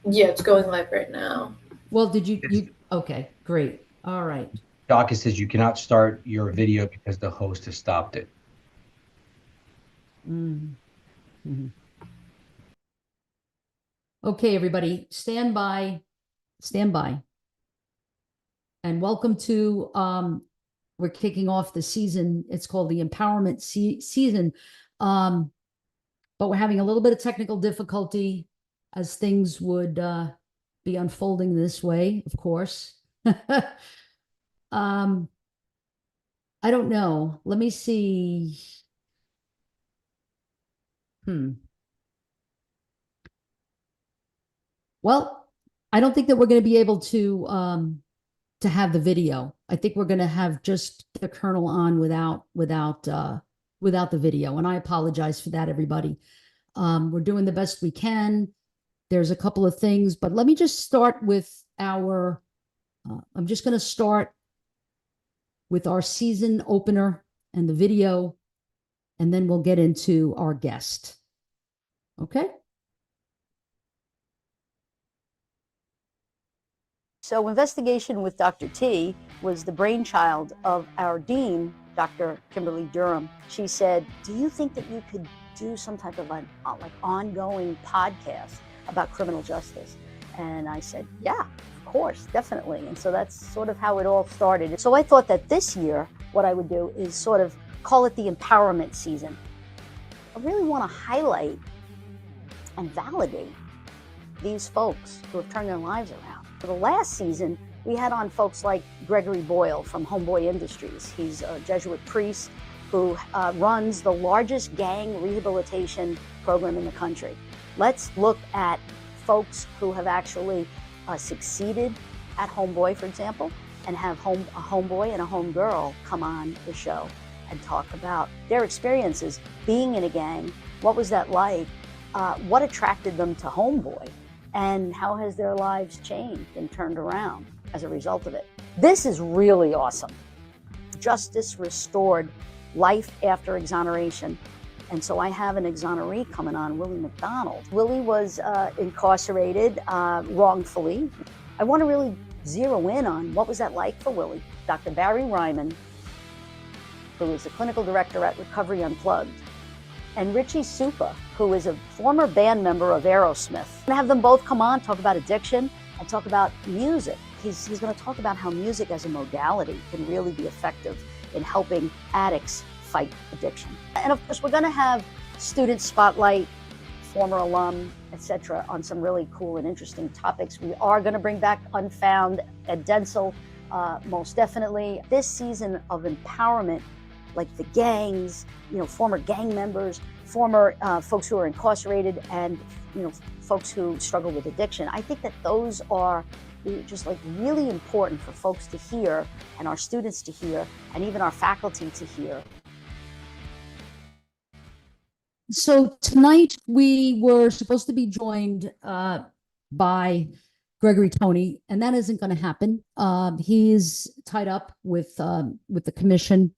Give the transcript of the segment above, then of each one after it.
Yeah, it's going live right now. Well, It's, okay, great. All right. Doc, says you cannot start your video because the host has stopped it. Mhm. Mhm. Okay, everybody, stand by, and welcome to, we're kicking off the season. It's called the Empowerment Season. Um, but we're having a little bit of technical difficulty as things would be unfolding this way, of course. um, I don't know. Let me see. Hmm. Well, I don't think that we're going to be able to have the video. I think we're going to have just the Colonel on without the video, and I apologize for that, everybody. We're doing the best we can. There's a couple of things, but let me just start with our. I'm just going to start with our season opener and the video, and then we'll get into our guest. Okay. So Investigation with Dr. T was the brainchild of our dean, Dr. Kimberly Durham. She said, do you think that you could do some type of an ongoing podcast about criminal justice? And I said, yeah, of course, definitely. And so that's sort of how it all started. So I thought that this year, what I would do is sort of call it the empowerment season. I really want to highlight and validate these folks who have turned their lives around. For the last season, we had on folks like Gregory Boyle from Homeboy Industries. He's a Jesuit priest who runs the largest gang rehabilitation program in the country. Let's look at folks who have actually succeeded at Homeboy, for example, and have a homeboy and a homegirl come on the show and talk about their experiences being in a gang. What was that like? What attracted them to Homeboy? And how has their lives changed and turned around as a result of it? This is really awesome. Justice restored, life after exoneration. And so I have an exoneree coming on, Willie McDonald. Willie was incarcerated wrongfully. I want to really zero in on what was that like for Willie. Dr. Barry Ryman, who is the clinical director at Recovery Unplugged, and Richie Supa, who is a former band member of Aerosmith. And have them both come on, talk about addiction, and talk about music. He's going to talk about how music as a modality can really be effective in helping addicts fight addiction. And of course, we're going to have student spotlight, former alum, etc., on some really cool and interesting topics. We are going to bring back Unfound, Ed Denzel, most definitely. This season of empowerment, like the gangs, former gang members, former folks who are incarcerated, and folks who struggle with addiction. I think that those are just like really important for folks to hear, and our students to hear, and even our faculty to hear. So tonight we were supposed to be joined by Gregory Tony, and that isn't going to happen. He's tied up with the commission,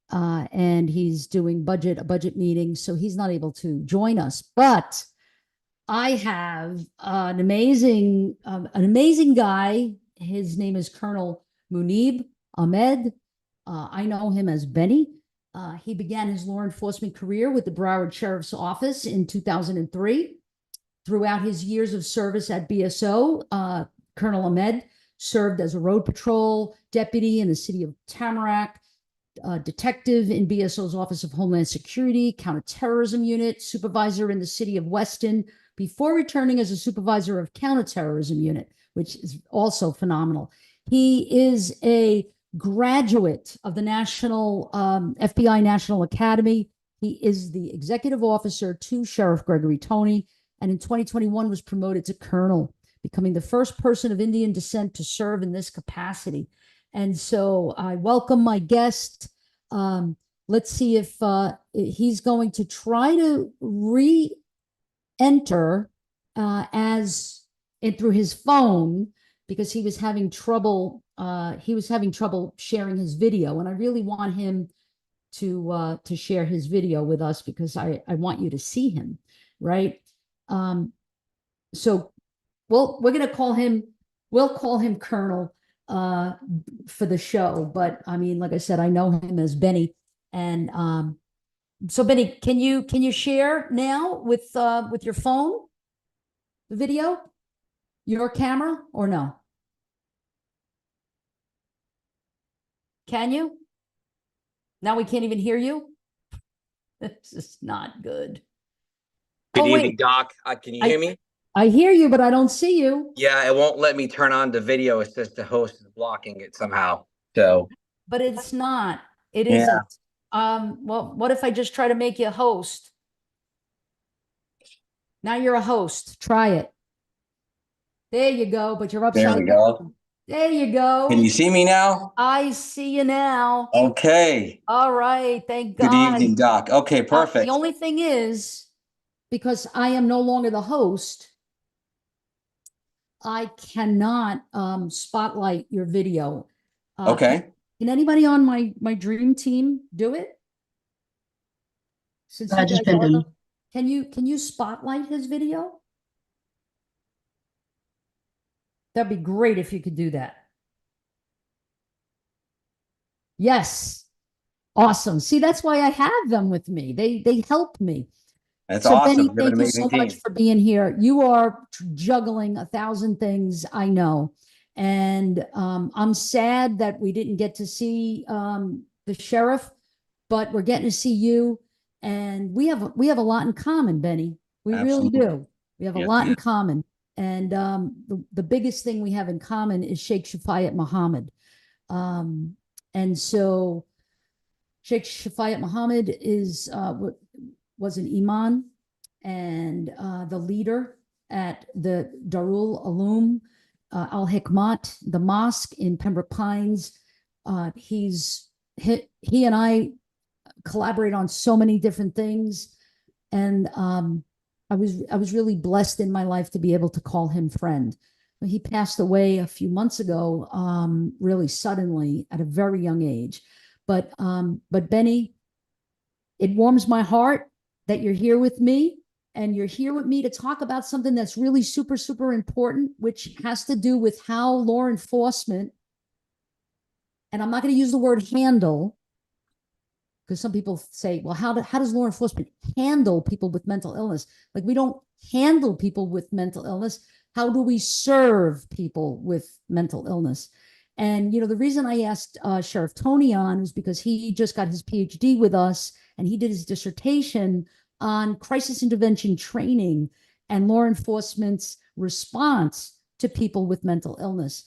and he's doing a budget meeting, so he's not able to join us. But I have an amazing guy. His name is Colonel Munib Ahmed. I know him as Benny. He began his law enforcement career with the Broward Sheriff's Office in 2003. Throughout his years of service at BSO, Colonel Ahmed served as a road patrol deputy in the city of Tamarack, detective in BSO's Office of Homeland Security, counterterrorism unit, supervisor in the city of Weston, before returning as a supervisor of counterterrorism unit, which is also phenomenal. He is a graduate of the National FBI National Academy. He is the executive officer to Sheriff Gregory Tony, and in 2021 was promoted to colonel, becoming the first person of Indian descent to serve in this capacity. And so I welcome my guest. Let's see if he's going to try to re-enter as it through his phone, because he was having trouble. He was having trouble sharing his video, and I really want him to share his video with us because I want you to see him, right? So we're gonna call him, we'll call him Colonel for the show. But I mean, like I said, I know him as Benny. And so Benny, can you share now with your phone the video, your camera, or no? Can you? Now we can't even hear you. This is not good. Good Oh, evening, wait. Doc. Can you hear me? I hear you, but I don't see you. Yeah, it won't let me turn on the video. It says the host is blocking it somehow. So, But it's not. It Yeah. isn't. Well, what if I just try to make you a host? Now you're a host. Try it. There you go, but you're upside there we go. down. There you go. Can you see me now? I see you now. Okay. All right. Thank Good God. evening, Doc. Okay, perfect. The only thing is, because I am no longer the host, I cannot spotlight your video. Okay. Can anybody on my dream team do it? Since you Just guys are Benny. can you spotlight his video? That'd be great if you could do that. Yes. Awesome. See, that's why I have them with me. They help me. That's So awesome. Benny, You have an thank you amazing so much team. for being here. You are juggling 1,000 things, I know. And I'm sad that we didn't get to see the sheriff, but we're getting to see you. And we have a lot in common, Benny. We really Absolutely. do. We have a Yes, lot in ma'am. common. And the biggest thing we have in common is Sheikh Shafayat Muhammad. And so Sheikh Shafayat Muhammad is was an imam and the leader at the Darul Uloom Al Hikmat, the mosque in Pembroke Pines. He and I collaborate on so many different things, and I was really blessed in my life to be able to call him friend. He passed away a few months ago, really suddenly at a very young age. But Benny, it warms my heart that you're here with me, and you're here with me to talk about something that's really super, super important, which has to do with how law enforcement, and I'm not going to use the word handle, because some people say, well, how does law enforcement handle people with mental illness? Like, we don't handle people with mental illness. How do we serve people with mental illness? And, the reason I asked Sheriff Tony on is because he just got his PhD with us, and he did his dissertation on crisis intervention training and law enforcement's response to people with mental illness.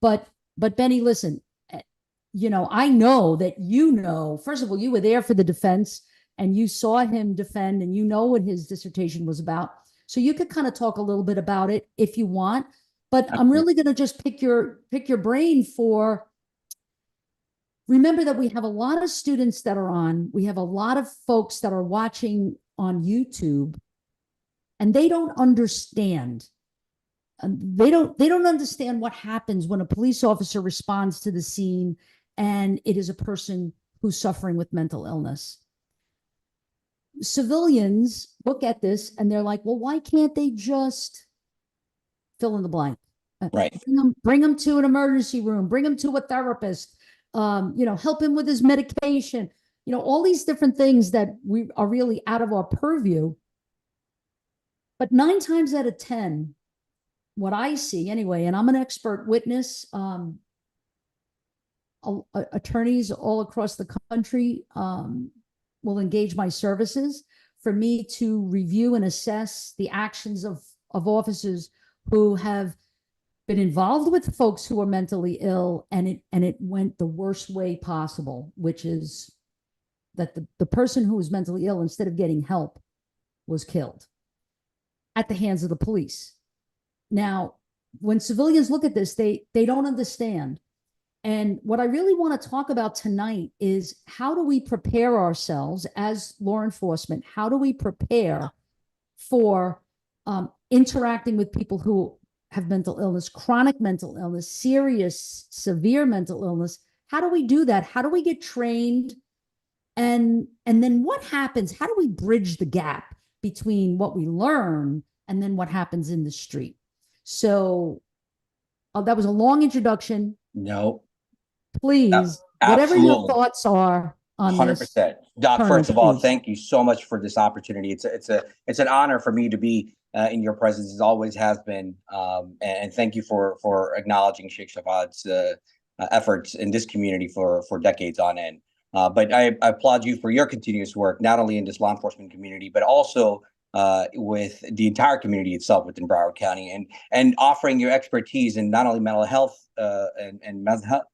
But Benny, listen, I know that, first of all, you were there for the defense and you saw him defend, and you know what his dissertation was about. So you could kind of talk a little bit about it if you want, but I'm really going to just pick your brain for, remember that we have a lot of students that are on, we have a lot of folks that are watching on YouTube, and they don't understand. They don't understand what happens when a police officer responds to the scene and it is a person who's suffering with mental illness. Civilians look at this and they're like, well, why can't they just fill in the blank? Right. Bring them to an emergency room, bring them to a therapist, help him with his medication, all these different things that we are really out of our purview. But 9 times out of 10, what I see anyway, and I'm an expert witness, attorneys all across the country will engage my services for me to review and assess the actions of officers who have been involved with folks who are mentally ill, and it went the worst way possible, which is that the person who was mentally ill, instead of getting help, was killed at the hands of the police. Now, when civilians look at this, they don't understand. And what I really want to talk about tonight is, how do we prepare ourselves as law enforcement? How do we prepare for interacting with people who have mental illness, chronic mental illness, serious, severe mental illness? How do we do that? How do we get trained? And then what happens? How do we bridge the gap between what we learn and then what happens in the street? So that was a long introduction. No, Please, whatever your absolutely. thoughts are on this. 100%. Doc, Colonel, first of all, please. thank you so much for this opportunity. It's an honor for me to be in your presence, as always has been. And thank you for acknowledging Sheikh Shafad's efforts in this community for decades on end. But I applaud you for your continuous work, not only in this law enforcement community, but also with the entire community itself within Broward County, and offering your expertise in not only mental health and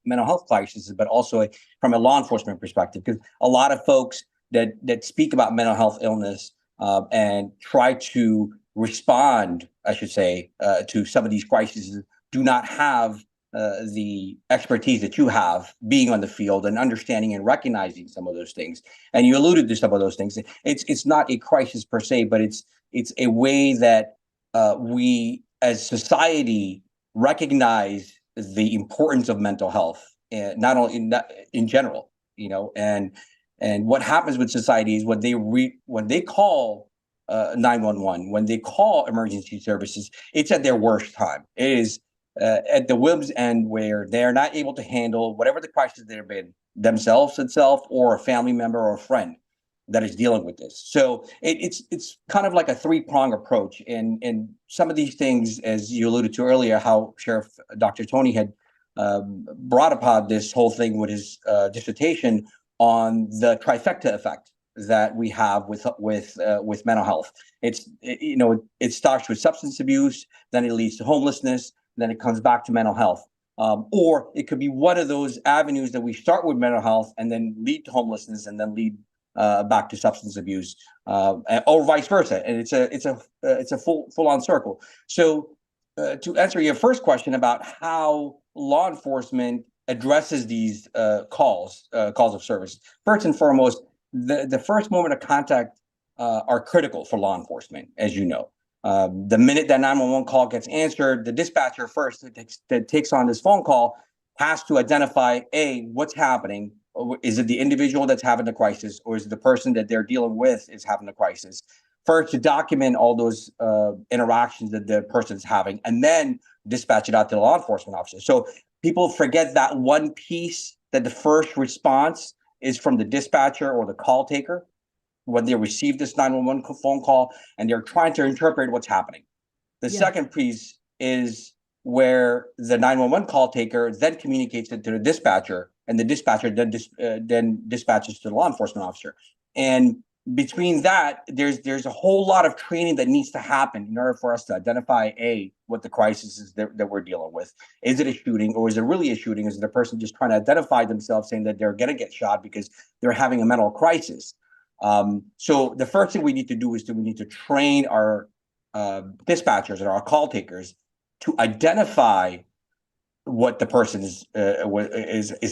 mental health crises, but also from a law enforcement perspective. Because a lot of folks that speak about mental health illness and try to respond, I should say, to some of these crises do not have the expertise that you have, being on the field and understanding and recognizing some of those things. And you alluded to some of those things. It's not a crisis per se, but it's a way that we as society recognize the importance of mental health, not only in general, and what happens with society is when they call 911, when they call emergency services, it's at their worst time. It is at the whim's end, where they're not able to handle whatever the crisis they've been themselves itself, or a family member or a friend that is dealing with this. So it's kind of like a three-prong approach. And some of these things, as you alluded to earlier, how Sheriff Dr. Tony had brought upon this whole thing with his dissertation on the trifecta effect that we have with mental health. It starts with substance abuse, then it leads to homelessness, then it comes back to mental health. Or it could be one of those avenues that we start with mental health and then lead to homelessness and then lead back to substance abuse, or vice versa. And it's a full-on circle. So to answer your first question about how law enforcement addresses these calls of service, first and foremost, the first moment of contact are critical for law enforcement, as you know. The minute that 911 call gets answered, the dispatcher first that takes on this phone call has to identify, what's happening. Is it the individual that's having the crisis, or is it the person that they're dealing with is having the crisis? First, to document all those interactions that the person's having, and then dispatch it out to the law enforcement officer. So people forget that one piece, that the first response is from the dispatcher or the call taker when they receive this 911 phone call, and they're trying to interpret what's happening. The second piece is where the 911 call taker then communicates it to the dispatcher, and the dispatcher then dispatches to the law enforcement officer. And between that, there's a whole lot of training that needs to happen in order for us to identify what the crisis is that we're dealing with. Is it a shooting, or is it really a shooting? Is it a person just trying to identify themselves, saying that they're going to get shot because they're having a mental crisis? So the first thing we need to do is we need to train our dispatchers and our call takers to identify what the person is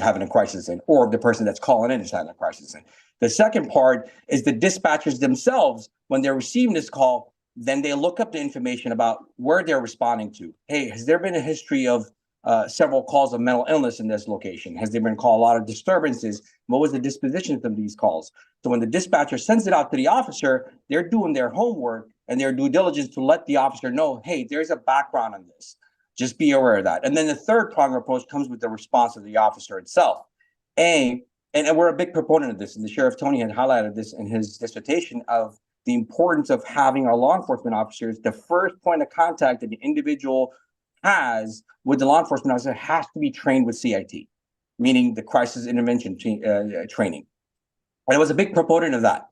having a crisis in, or the person that's calling in is having a crisis in. The second part is the dispatchers themselves, when they're receiving this call, then they look up the information about where they're responding to. Hey, has there been a history of several calls of mental illness in this location? Has there been a lot of disturbances? What was the disposition of these calls? So when the dispatcher sends it out to the officer, they're doing their homework and their due diligence to let the officer know, hey, there's a background on this. Just be aware of that. And then the third prong approach comes with the response of the officer itself. And we're a big proponent of this, and the Sheriff Tony had highlighted this in his dissertation, of the importance of having our law enforcement officers, the first point of contact that the individual has with the law enforcement officer has to be trained with CIT, meaning the crisis intervention training. And I was a big proponent of that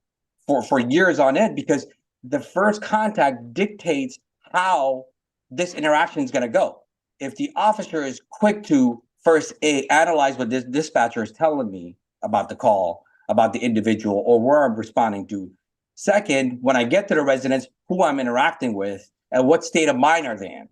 for years on end, because the first contact dictates how this interaction is going to go. If the officer is quick to first analyze what this dispatcher is telling me about the call, about the individual, or where I'm responding to. Second, when I get to the residence, who I'm interacting with and what state of mind are they in,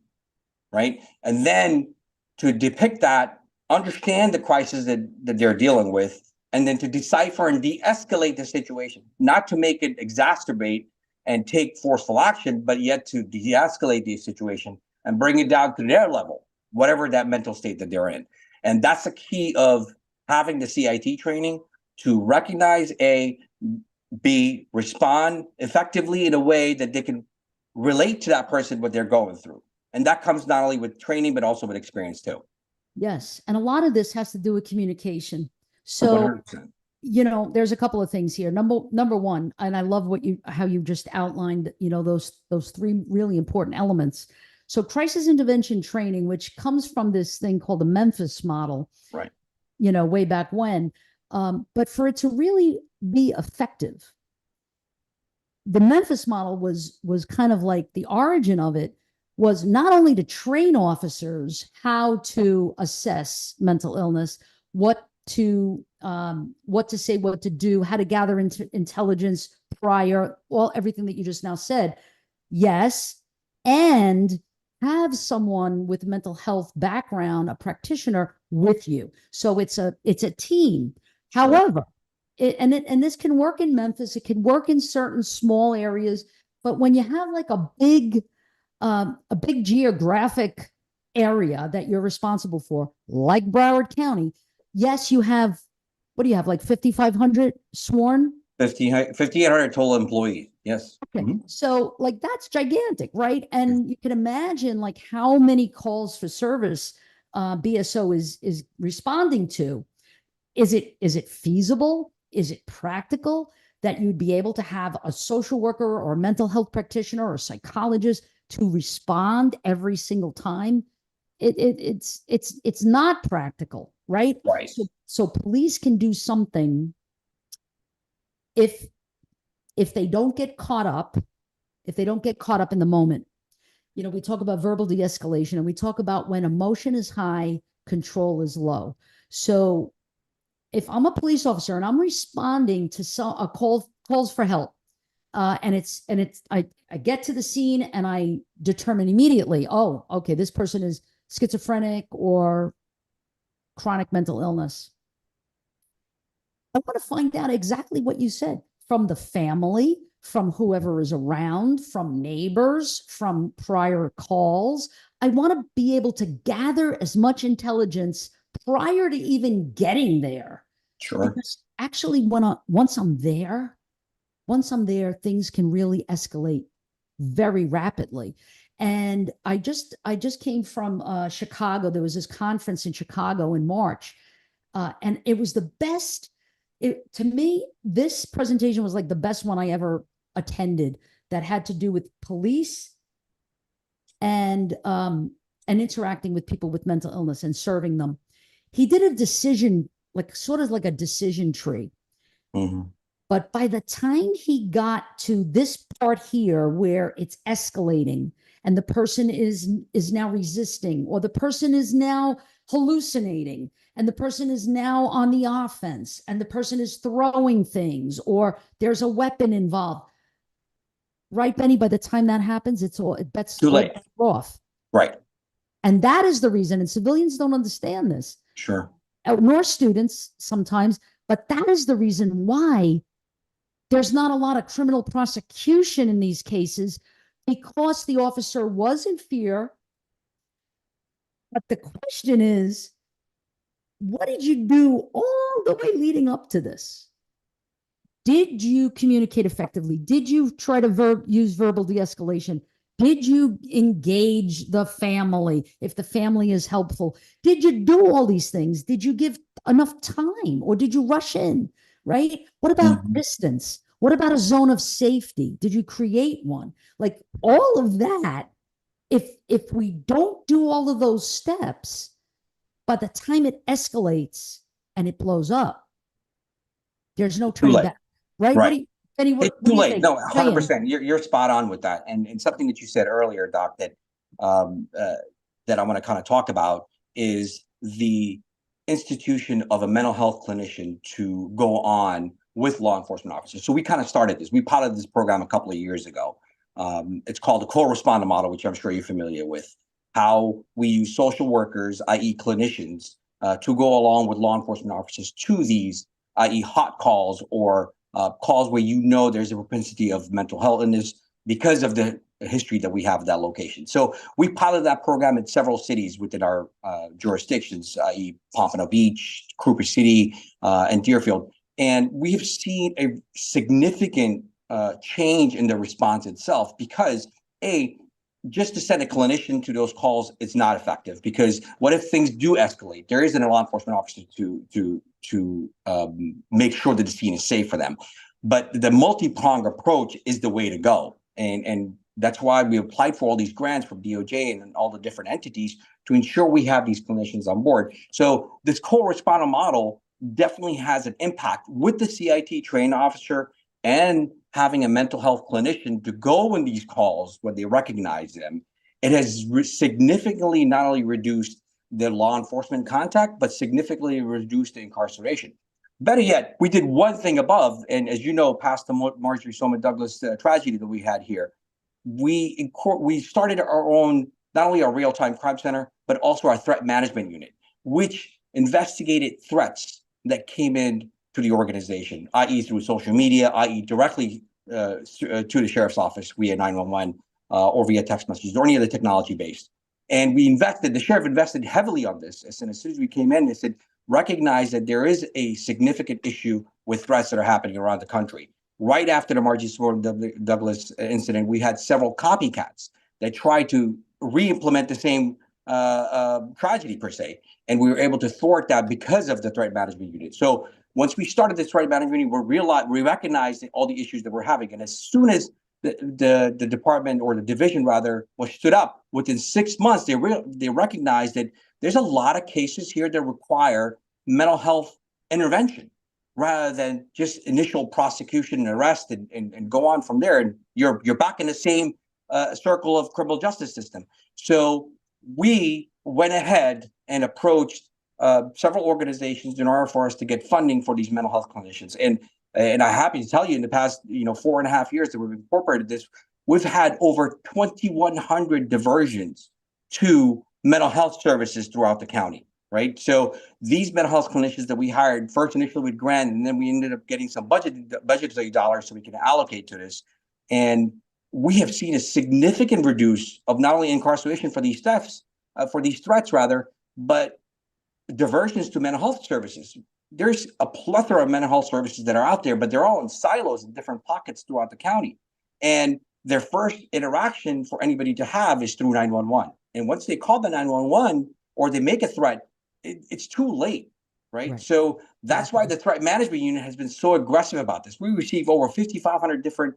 right? And then to depict that, understand the crisis that they're dealing with, and then to decipher and de-escalate the situation, not to make it exacerbate and take forceful action, but yet to de-escalate the situation and bring it down to their level, whatever that mental state that they're in. And that's the key of having the CIT training, to recognize B, respond effectively in a way that they can relate to that person, what they're going through. And that comes not only with training, but also with experience too. Yes. And a lot of this has to do with communication. So, 100%. there's a couple of things here. Number one, and I love how you just outlined, those three really important elements. So crisis intervention training, which comes from this thing called the Memphis model, Right. Way back when. But for it to really be effective, the Memphis model was kind of like the origin of it was not only to train officers how to assess mental illness, what to say, what to do, how to gather intelligence prior, everything that you just now said. Yes. And have someone with mental health background, a practitioner with you. So it's a team. Sure. However, and this can work in Memphis. It can work in certain small areas, but when you have like a big geographic area that you're responsible for, like Broward County, yes, you have, what do you have, like 5,500 sworn? 5,800 total employees. Yes. Okay. Mm-hmm. So like that's gigantic, right? And you can imagine like how many calls for service BSO is responding to. Is it feasible? Is it practical that you'd be able to have a social worker or a mental health practitioner or a psychologist to respond every single time? It's not practical, right? Right. So police can do something if they don't get caught up, in the moment. We talk about verbal de-escalation, and we talk about when emotion is high, control is low. So if I'm a police officer and I'm responding to calls for help, and I get to the scene and I determine immediately, oh, okay, this person is schizophrenic or chronic mental illness. I want to find out exactly what you said from the family, from whoever is around, from neighbors, from prior calls. I want to be able to gather as much intelligence prior to even getting there. Sure. Because actually, once I'm there, things can really escalate very rapidly. And I just came from Chicago. There was this conference in Chicago in March, and it was the best. To me, this presentation was like the best one I ever attended that had to do with police and interacting with people with mental illness and serving them. He did a decision, sort of like a decision tree. Mm-hmm. But by the time he got to this part here where it's escalating and the person is now resisting, or the person is now hallucinating, and the person is now on the offense, and the person is throwing things, or there's a weapon involved. Right, Benny? By the time that happens, that's too late. Off. Right. And that is the reason, and civilians don't understand this. Sure. Nor students sometimes, but that is the reason why there's not a lot of criminal prosecution in these cases, because the officer was in fear. But the question is, what did you do all the way leading up to this? Did you communicate effectively? Did you try to use verbal de-escalation? Did you engage the family if the family is helpful? Did you do all these things? Did you give enough time, or did you rush in, right? What about distance? What about a zone of safety? Did you create one? Like all of that, if we don't do all of those steps, by the time it escalates and it blows up, there's no turning back. Right? Right. It's too late. No, 100%. You're spot on with that. And something that you said earlier, Doc, that I want to kind of talk about is the institution of a mental health clinician to go on with law enforcement officers. So we kind of started this. We piloted this program a couple of years ago. It's called the co-responder model, which I'm sure you're familiar with. How we use social workers, i.e. clinicians, to go along with law enforcement officers to these, i.e. hot calls or calls where there's a propensity of mental health illness because of the history that we have at that location. So we piloted that program in several cities within our jurisdictions, i.e. Pompano Beach, Cooper City, and Deerfield. And we have seen a significant change in the response itself because, A, just to send a clinician to those calls, it's not effective, because what if things do escalate? There isn't a law enforcement officer to make sure that the scene is safe for them. But the multi-pronged approach is the way to go, and that's why we applied for all these grants from DOJ and all the different entities to ensure we have these clinicians on board. So this co-responder model definitely has an impact with the CIT trained officer and having a mental health clinician to go in these calls when they recognize them. It has significantly not only reduced the law enforcement contact, but significantly reduced the incarceration. Better yet, we did one thing above, and as you know, past the Marjorie Stoneman Douglas tragedy that we had here, we started our own, not only our real-time crime center, but also our threat management unit, which investigated threats that came in to the organization, i.e. through social media, i.e. directly to the sheriff's office via 911 or via text messages or any other technology based. And the sheriff invested heavily on this. And as soon as we came in, they said, recognize that there is a significant issue with threats that are happening around the country. Right after the Marjorie Stoneman Douglas incident, we had several copycats that tried to re-implement the same tragedy per se. And we were able to thwart that because of the threat management unit. So once we started this threat management unit, we recognized all the issues that we're having. And as soon as the department, or the division rather, was stood up, within 6 months, they recognized that there's a lot of cases here that require mental health intervention rather than just initial prosecution and arrest and go on from there. And you're back in the same circle of criminal justice system. So we went ahead and approached several organizations in order for us to get funding for these mental health clinicians. And I'm happy to tell you, in the past 4.5 years that we've incorporated this, we've had over 2,100 diversions to mental health services throughout the county, right? So these mental health clinicians that we hired first initially with grant, and then we ended up getting some budgetary dollars so we can allocate to this. And we have seen a significant reduce of not only incarceration for these threats rather, but diversions to mental health services. There's a plethora of mental health services that are out there, but they're all in silos in different pockets throughout the county. And their first interaction for anybody to have is through 911. And once they call the 911 or they make a threat, it's too late, right? So that's why the threat management unit has been so aggressive about this. We receive over 55,000 different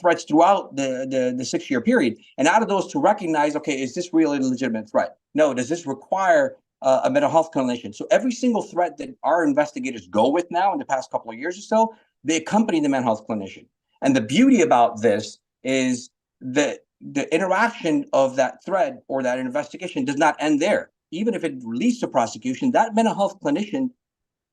threats throughout the 6-year period. And out of those, to recognize, okay, is this really a legitimate threat? No, does this require a mental health clinician? So every single threat that our investigators go with now in the past couple of years or so, they accompany the mental health clinician. And the beauty about this is that the interaction of that threat or that investigation does not end there. Even if it leads to prosecution, that mental health clinician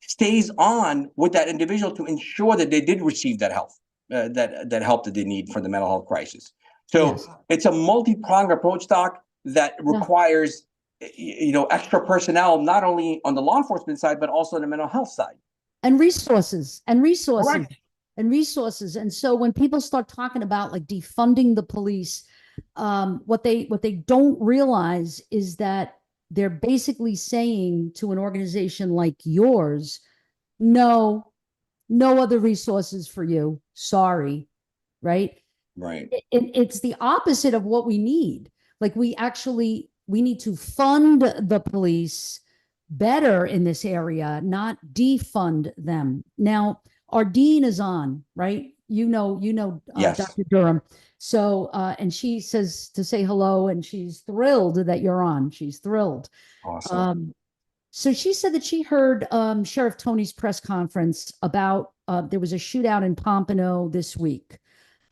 stays on with that individual to ensure that they did receive that help, that help that they need for the mental health crisis. So it's a multi-pronged approach, Doc, that requires extra personnel, not only on the law enforcement side, but also on the mental health side. And resources. Correct. And resources. And so when people start talking about like defunding the police, what they don't realize is that they're basically saying to an organization like yours, no other resources for you. Sorry. Right. Right. It's the opposite of what we need. Like we need to fund the police better in this area, not defund them. Now, our dean is on, right? Yes. Dr. Durham. So, and she says to say hello, and she's thrilled that you're on. She's thrilled. Awesome. So she said that she heard Sheriff Tony's press conference about there was a shootout in Pompano this week.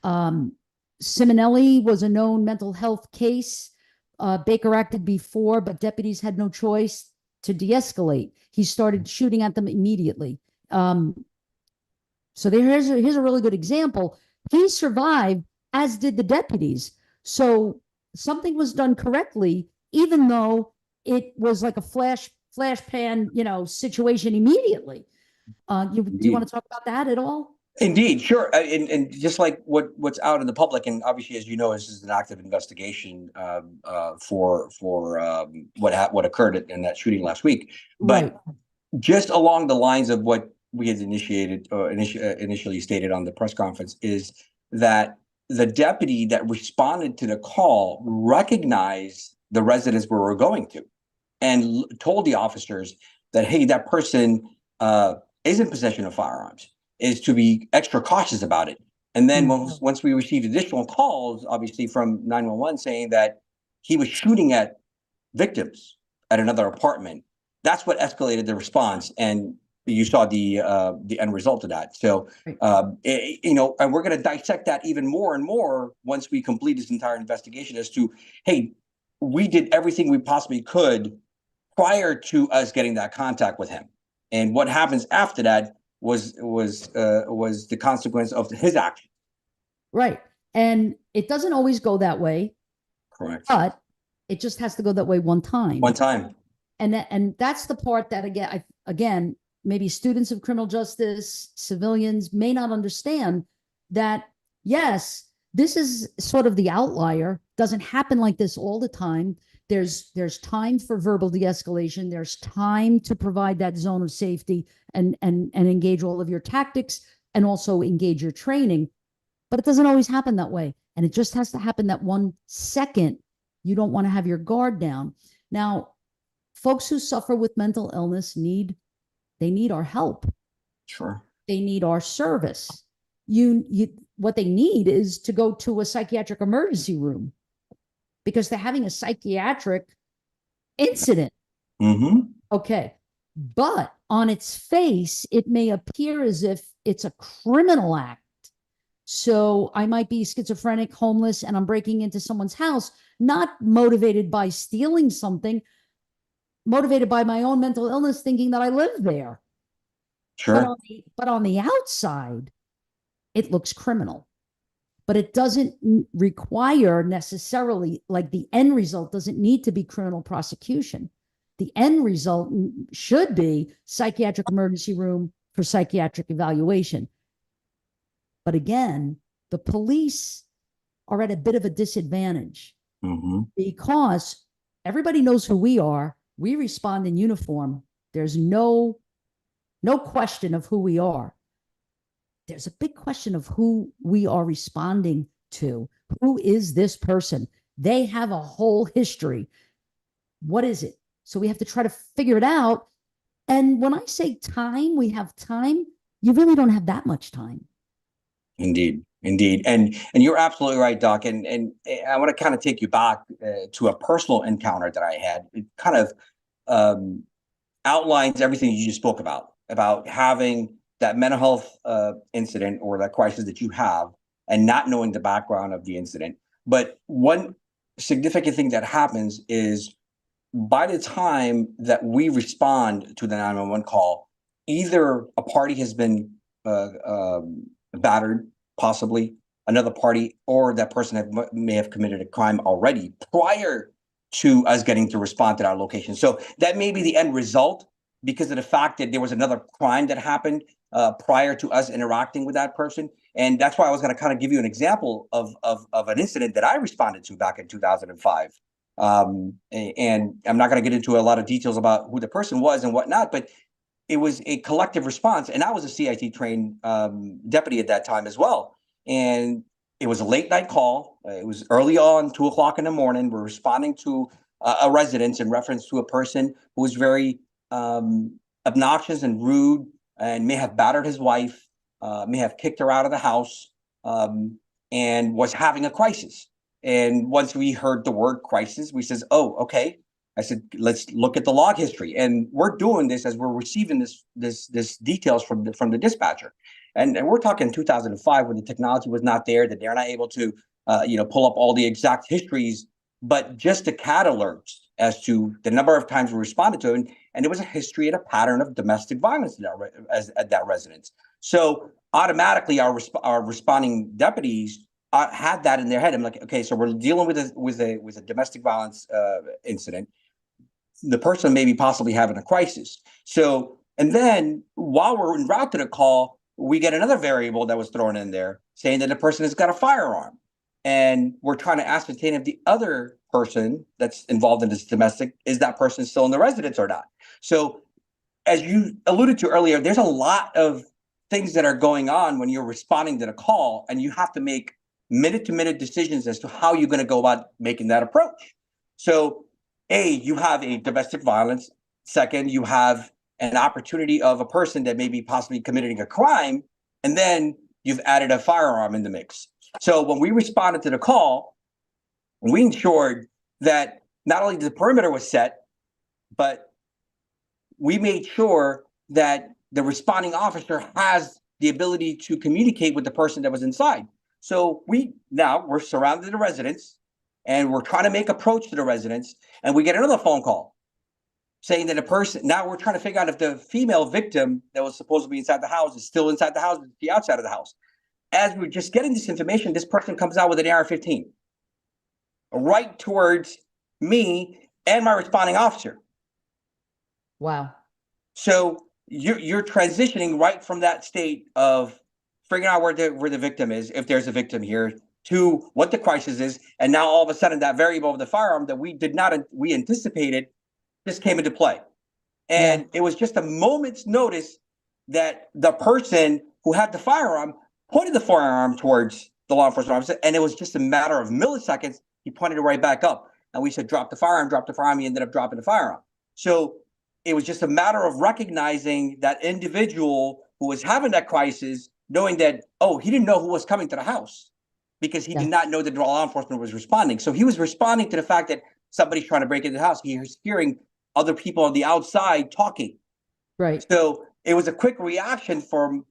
Simonelli was a known mental health case. Baker acted before, but deputies had no choice to de-escalate. He started shooting at them immediately. So here's a really good example. He survived, as did the deputies. So something was done correctly, even though it was like a flash pan, situation immediately. Do you want to talk about that at all? Indeed, sure. And just like what's out in the public, and obviously, as you know, this is an active investigation for what occurred in that shooting last week. But just along the lines of what we had initially stated on the press conference is that the deputy that responded to the call recognized the residence where we're going to, and told the officers that, hey, that person is in possession of firearms, is to be extra cautious about it. And then once we received additional calls, obviously from 911, saying that he was shooting at victims at another apartment, that's what escalated the response. And you saw the end result of that. So, you know, and we're going to dissect that even more and more once we complete this entire investigation as to, hey, we did everything we possibly could prior to us getting that contact with him, and what happens after that was the consequence of his action. Right, and it doesn't always go that way. Correct. But it just has to go that way one time. One time. And that's the part that again, maybe students of criminal justice, civilians may not understand that, yes, this is sort of the outlier. Doesn't happen like this all the time. There's time for verbal de-escalation. There's time to provide that zone of safety and engage all of your tactics and also engage your training. But it doesn't always happen that way. And it just has to happen that 1 second. You don't want to have your guard down. Now, folks who suffer with mental illness need our help. Sure. They need our service. What they need is to go to a psychiatric emergency room because they're having a psychiatric incident. Mm-hmm. Okay. But on its face, it may appear as if it's a criminal act. So I might be schizophrenic, homeless, and I'm breaking into someone's house, not motivated by stealing something, motivated by my own mental illness, thinking that I live there. Sure. But on the outside, it looks criminal. But it doesn't require necessarily, like the end result doesn't need to be criminal prosecution. The end result should be psychiatric emergency room for psychiatric evaluation. But again, the police are at a bit of a disadvantage because everybody knows who we are. We respond in uniform. There's no question of who we are. There's a big question of who we are responding to. Who is this person? They have a whole history. What is it? So we have to try to figure it out. And when I say time, we have time, you really don't have that much time. Indeed. And you're absolutely right, Doc. And I want to kind of take you back to a personal encounter that I had. It kind of outlines everything you just spoke about having that mental health incident or that crisis that you have and not knowing the background of the incident. But one significant thing that happens is by the time that we respond to the 911 call, either a party has been battered, possibly another party, or that person may have committed a crime already prior to us getting to respond to our location. So that may be the end result because of the fact that there was another crime that happened prior to us interacting with that person. And that's why I was going to kind of give you an example of an incident that I responded to back in 2005. And I'm not going to get into a lot of details about who the person was and whatnot, but it was a collective response. And I was a CIT trained deputy at that time as well. And it was a late night call. It was early on, 2:00 in the morning. We're responding to a residence in reference to a person who was very obnoxious and rude and may have battered his wife, may have kicked her out of the house, and was having a crisis. And once we heard the word crisis, we says, oh, okay. I said, let's look at the log history. And we're doing this as we're receiving this details from the dispatcher. And we're talking 2005 when the technology was not there, that they're not able to pull up all the exact histories, but just the CAD alerts as to the number of times we responded to it. And there was a history and a pattern of domestic violence at that residence. So automatically our responding deputies had that in their head. I'm like, okay, so we're dealing with a domestic violence incident. The person may be possibly having a crisis. So, and then while we're en route to the call, we get another variable that was thrown in there saying that the person has got a firearm. And we're trying to ascertain if the other person that's involved in this domestic, is that person still in the residence or not? So as you alluded to earlier, there's a lot of things that are going on when you're responding to the call, and you have to make minute-to-minute decisions as to how you're going to go about making that approach. So, A, you have a domestic violence. Second, you have an opportunity of a person that may be possibly committing a crime, and then you've added a firearm in the mix. So when we responded to the call, we ensured that not only the perimeter was set, but we made sure that the responding officer has the ability to communicate with the person that was inside. So we're surrounded the residents, and we're trying to make approach to the residents, and we get another phone call saying that a person, now we're trying to figure out if the female victim that was supposed to be inside the house is still inside the house, is she outside of the house. As we're just getting this information, this person comes out with an AR-15 right towards me and my responding officer. Wow. So you're transitioning right from that state of figuring out where the victim is, if there's a victim here, to what the crisis is, and now all of a sudden that variable of the firearm that we anticipated just came into play, and it was just a moment's notice that the person who had the firearm pointed the firearm towards the law enforcement officer, and it was just a matter of milliseconds. He pointed it right back up, and we said, drop the firearm, drop the firearm. He ended up dropping the firearm. So it was just a matter of recognizing that individual who was having that crisis, knowing that, oh, he didn't know who was coming to the house because he did not know that law enforcement was responding. So he was responding to the fact that somebody's trying to break into the house. He was hearing other people on the outside talking. Right. So it was a quick reaction from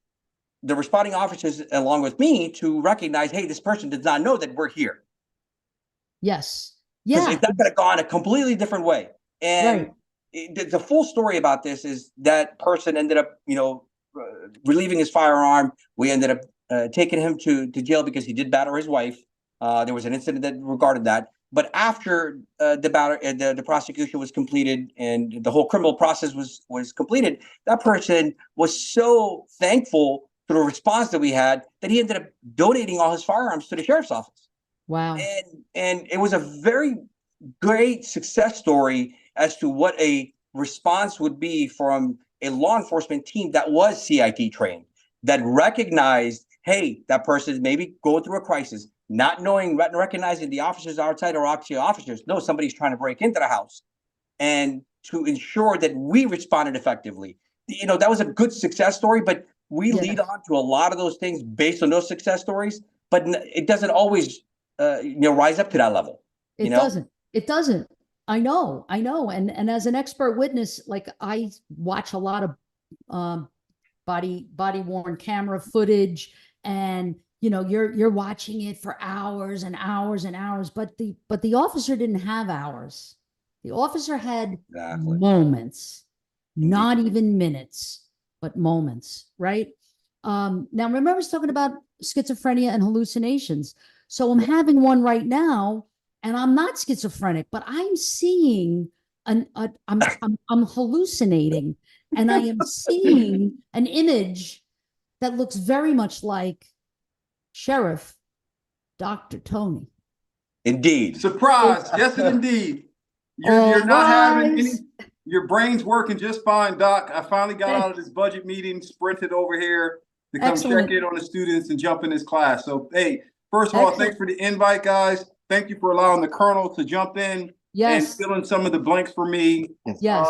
the responding officers along with me to recognize, hey, this person does not know that we're here. Yes. Because Yeah. if that could have gone a completely different way. And the full story about this is that person ended up, relieving his firearm. We ended up taking him to jail because he did batter his wife. There was an incident that regarded that. But after the prosecution was completed and the whole criminal process was completed, that person was so thankful for the response that we had that he ended up donating all his firearms to the sheriff's office. Wow. And it was a very great success story as to what a response would be from a law enforcement team that was CIT trained, that recognized, hey, that person is maybe going through a crisis, not knowing, recognizing the officers outside are actually officers. No, somebody's trying to break into the house. And to ensure that we responded effectively. That was a good success story, but we lead on to a lot of those things based on those success stories, but it doesn't always rise up to that level. It doesn't. I know. And as an expert witness, like I watch a lot of body worn camera footage, and you're watching it for hours and hours and hours, but the officer didn't have hours. The officer had moments, not even minutes, but moments, right? Now remember I was talking about schizophrenia and hallucinations. So I'm having one right now, and I'm not schizophrenic, but I'm seeing I'm hallucinating, and I am seeing an image that looks very much like Sheriff Dr. Tony. Indeed. Surprise. Yes, indeed. You're not having any, your brain's working just fine, Doc. I finally got out of this budget meeting, sprinted over here to come check in on the students and jump in this class. So, hey, first of all, thanks for the invite, guys. Thank you for allowing the Colonel to jump in and fill in some of the blanks for me. Yes.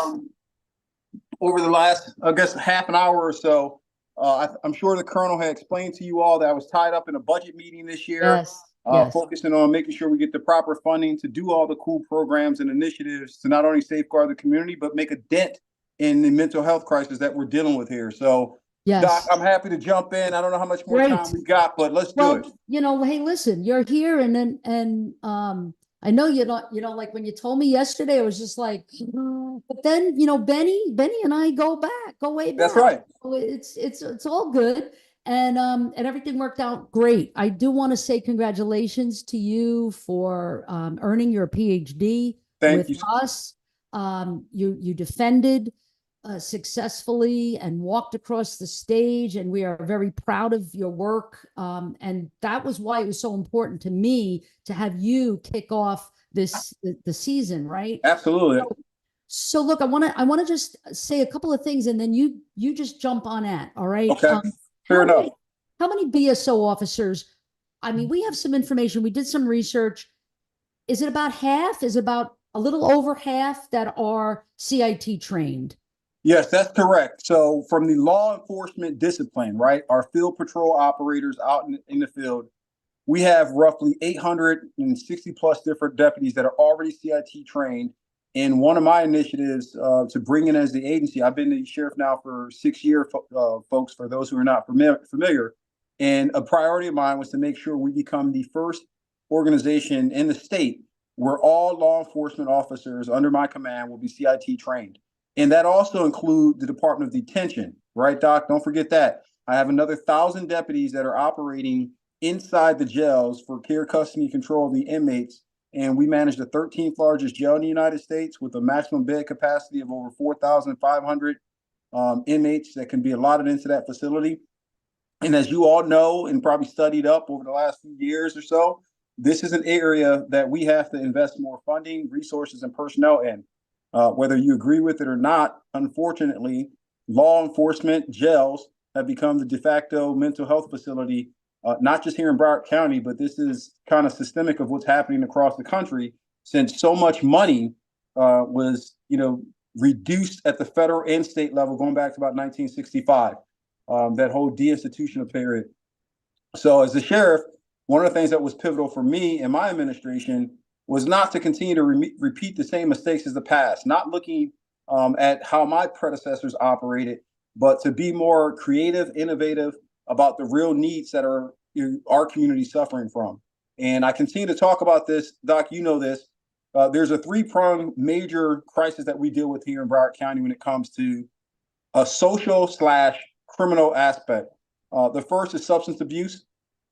Over the last, I guess, half an hour or so, I'm sure the Colonel had explained to you all that I was tied up in a budget meeting this year, focusing on making sure we get the proper funding to do all the cool programs and initiatives to not only safeguard the community, but make a dent in the mental health crisis that we're dealing with here. So, Doc, I'm happy to jump in. I don't know how much more time we got, but let's do it. Hey, listen, you're here, and I know you don't, like when you told me yesterday, I was just like, but then, Benny and I go way back. That's right. So it's all good. And everything worked out great. I do want to say congratulations to you for earning your PhD with us. You defended successfully and walked across the stage, and we are very proud of your work. And that was why it was so important to me to have you kick off the season, right? Absolutely. So look, I want to just say a couple of things, and then you just jump on at. All right. Okay. Fair enough. How many BSO officers I mean, we have some information. We did some research. Is it about half? Is it about a little over half that are CIT trained? Yes, that's correct. So from the law enforcement discipline, right, our field patrol operators out in the field, we have roughly 860 plus different deputies that are already CIT trained. And one of my initiatives to bring in as the agency, I've been the sheriff now for 6 years, folks, for those who are not familiar. And a priority of mine was to make sure we become the first organization in the state where all law enforcement officers under my command will be CIT trained. And that also includes the Department of Detention, right, Doc? Don't forget that. I have another 1,000 deputies that are operating inside the jails for care, custody, and control of the inmates. And we manage the 13th largest jail in the United States with a maximum bed capacity of over 4,500 inmates that can be allotted into that facility. And as you all know, and probably studied up over the last few years or so, this is an area that we have to invest more funding, resources, and personnel in. Whether you agree with it or not, unfortunately, law enforcement jails have become the de facto mental health facility, not just here in Broward County, but this is kind of systemic of what's happening across the country, since so much money was, reduced at the federal and state level going back to about 1965, that whole deinstitutional period. So as the sheriff, one of the things that was pivotal for me and my administration was not to continue to repeat the same mistakes as the past, not looking at how my predecessors operated, but to be more creative, innovative about the real needs that are our community suffering from. And I continue to talk about this, Doc, you know this. There's a three-pronged major crisis that we deal with here in Broward County when it comes to a social/criminal aspect. The first is substance abuse.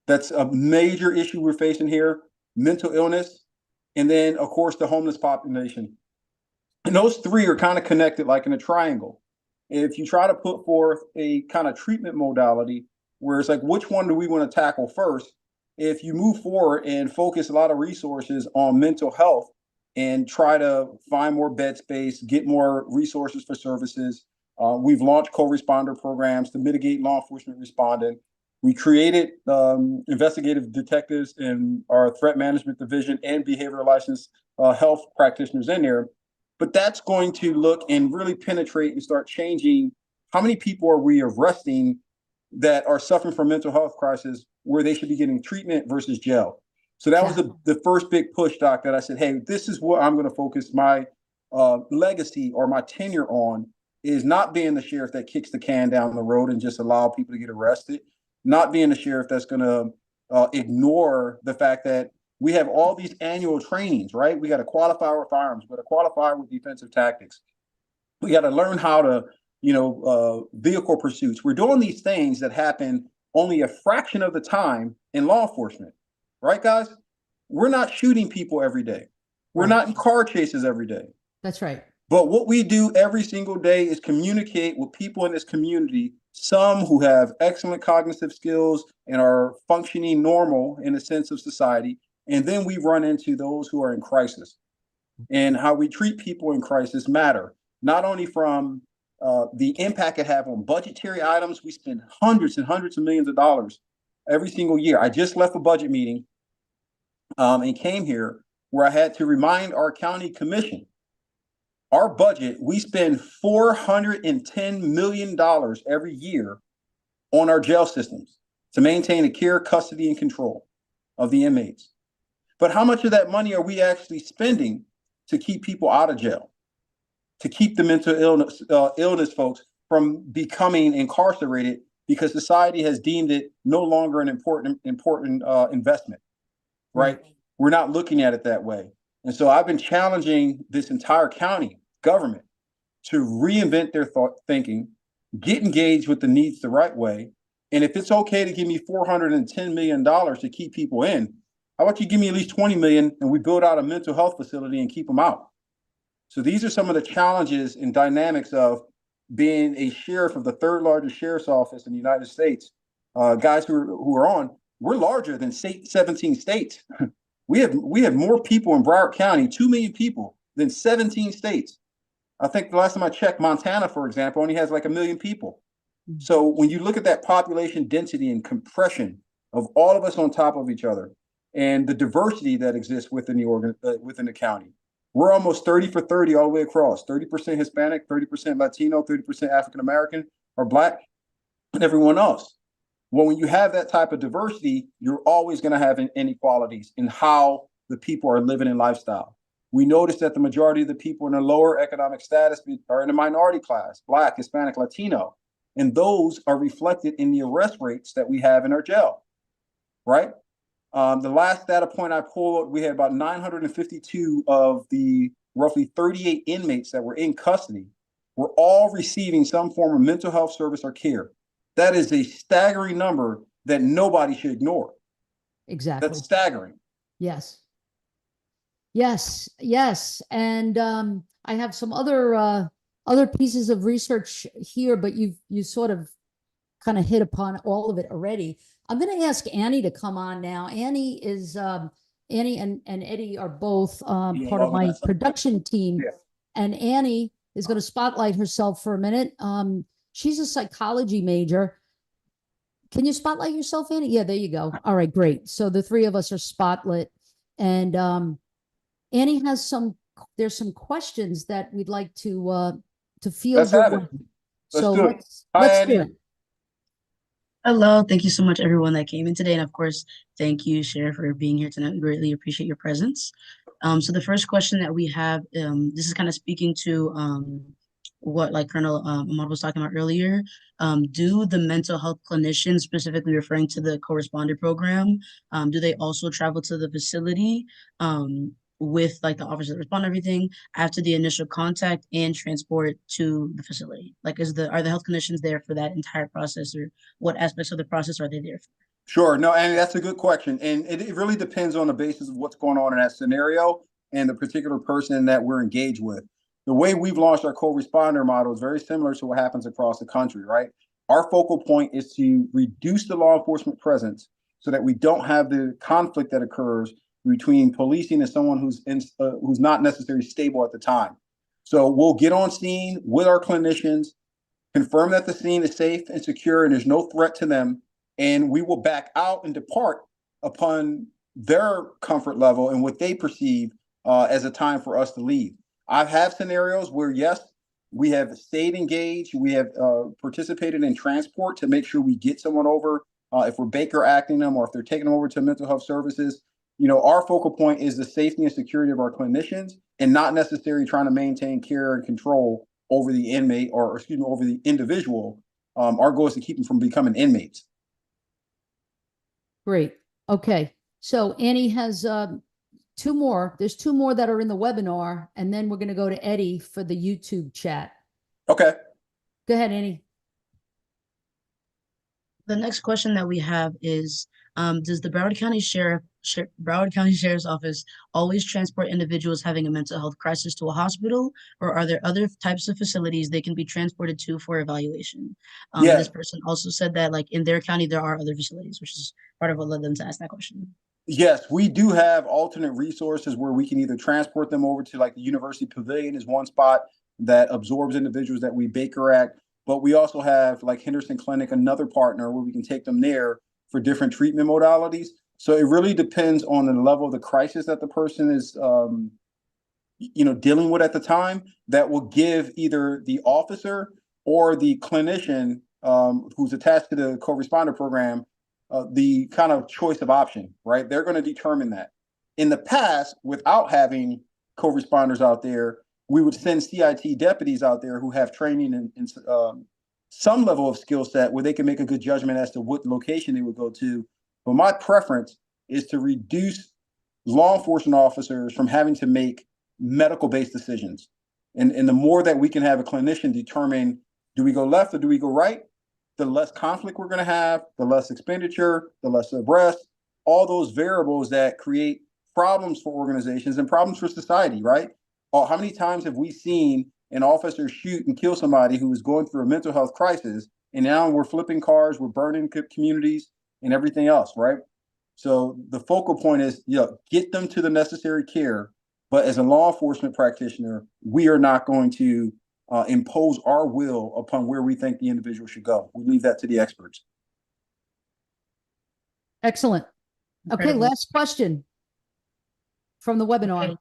That's a major issue we're facing here. Mental illness. And then, of course, the homeless population. And those three are kind of connected like in a triangle. If you try to put forth a kind of treatment modality where it's like, which one do we want to tackle first? If you move forward and focus a lot of resources on mental health and try to find more bed space, get more resources for services, we've launched co-responder programs to mitigate law enforcement responding. We created investigative detectives in our threat management division and behavioral licensed health practitioners in there. But that's going to look and really penetrate and start changing how many people are we arresting that are suffering from mental health crisis where they should be getting treatment versus jail. So that was the first big push, Doc, that I said, hey, this is what I'm going to focus my legacy or my tenure on, is not being the sheriff that kicks the can down the road and just allow people to get arrested. Not being the sheriff that's going to ignore the fact that we have all these annual trainings, right? We got to qualify with firearms, we got to qualify with defensive tactics. We got to learn how to, vehicle pursuits. We're doing these things that happen only a fraction of the time in law enforcement, right, guys? We're not shooting people every day. We're not in car chases every day. That's right. But what we do every single day is communicate with people in this community, some who have excellent cognitive skills and are functioning normal in a sense of society. And then we run into those who are in crisis. And how we treat people in crisis matter, not only from the impact it have on budgetary items. We spend hundreds and hundreds of millions of dollars every single year. I just left a budget meeting and came here where I had to remind our county commission, our budget, we spend $410 million every year on our jail systems to maintain the care, custody, and control of the inmates. But how much of that money are we actually spending to keep people out of jail, to keep the mental illness folks from becoming incarcerated because society has deemed it no longer an important investment, right? We're not looking at it that way. And so I've been challenging this entire county government to reinvent their thinking, get engaged with the needs the right way. And if it's okay to give me $410 million to keep people in, how about you give me at least 20 million and we build out a mental health facility and keep them out? So these are some of the challenges and dynamics of being a sheriff of the third largest sheriff's office in the United States. Guys who are on, we're larger than 17 states. We have more people in Broward County, 2 million people, than 17 states. I think the last time I checked, Montana, for example, only has like 1 million people. So when you look at that population density and compression of all of us on top of each other and the diversity that exists within the county. We're almost 30 for 30 all the way across, 30% Hispanic, 30% Latino, 30% African-American or Black, and everyone else. Well, when you have that type of diversity, you're always going to have inequalities in how the people are living in lifestyle. We notice that the majority of the people in a lower economic status are in a minority class, Black, Hispanic, Latino, and those are reflected in the arrest rates that we have in our jail, right? The last data point I pulled, we had about 952 of the roughly 38 inmates that were in custody were all receiving some form of mental health service or care. That is a staggering number that nobody should ignore. Exactly. That's staggering. Yes. Yes. Yes. And I have some other pieces of research here, but you sort of kind of hit upon all of it already. I'm going to ask Annie to come on now. Annie and Eddie are both part of my production team. Yeah. And Annie is going to spotlight herself for a minute. She's a psychology major. Can you spotlight yourself, Annie? Yeah, there you go. All right, great. So the three of us are spotlit. And Annie has there's some questions that we'd like to field. Let's have it. Let's do it. Hello, thank you so much everyone that came in today. And of course, thank you, Sheriff, for being here tonight. We greatly appreciate your presence. So the first question that we have, this is kind of speaking to what like Colonel Ahmad was talking about earlier. Do the mental health clinicians, specifically referring to the co-responder program, do they also travel to the facility with like the officers that respond to everything after the initial contact and transport to the facility? Like, are the health clinicians there for that entire process, or what aspects of the process are they there for? Sure. No, and that's a good question. And it really depends on the basis of what's going on in that scenario and the particular person that we're engaged with. The way we've launched our co-responder model is very similar to what happens across the country, right? Our focal point is to reduce the law enforcement presence so that we don't have the conflict that occurs between policing and someone who's not necessarily stable at the time. So we'll get on scene with our clinicians, confirm that the scene is safe and secure and there's no threat to them, and we will back out and depart upon their comfort level and what they perceive as a time for us to leave. I've had scenarios where, yes, we have stayed engaged, we have participated in transport to make sure we get someone over if we're Baker acting them or if they're taking them over to mental health services. You know, our focal point is the safety and security of our clinicians and not necessarily trying to maintain care and control over the inmate or over the individual. Our goal is to keep them from becoming inmates. Great. Okay. So Annie has two more. There's two more that are in the webinar, and then we're going to go to Eddie for the YouTube chat. Okay. Go ahead, Annie. The next question that we have is, does the Broward County Sheriff's Office always transport individuals having a mental health crisis to a hospital, or are there other types of facilities they can be transported to for evaluation? Yeah. This person also said that like in their county, there are other facilities, which is part of what led them to ask that question. Yes, we do have alternate resources where we can either transport them over to, like, the University Pavilion is one spot that absorbs individuals that we Baker Act, but we also have like Henderson Clinic, another partner where we can take them there for different treatment modalities. So it really depends on the level of the crisis that the person is, dealing with at the time. That will give either the officer or the clinician who's attached to the co-responder program the kind of choice of option, right? They're going to determine that. In the past, without having co-responders out there, we would send CIT deputies out there who have training and some level of skill set where they can make a good judgment as to what location they would go to. But my preference is to reduce law enforcement officers from having to make medical-based decisions. And the more that we can have a clinician determine, do we go left or do we go right? The less conflict we're going to have, the less expenditure, the less arrest, all those variables that create problems for organizations and problems for society, right? How many times have we seen an officer shoot and kill somebody who was going through a mental health crisis, and now we're flipping cars, we're burning communities and everything else, right? So the focal point is, get them to the necessary care. But as a law enforcement practitioner, we are not going to impose our will upon where we think the individual should go. We leave that to the experts. Excellent. Okay, Incredible. last question from the webinar. Okay.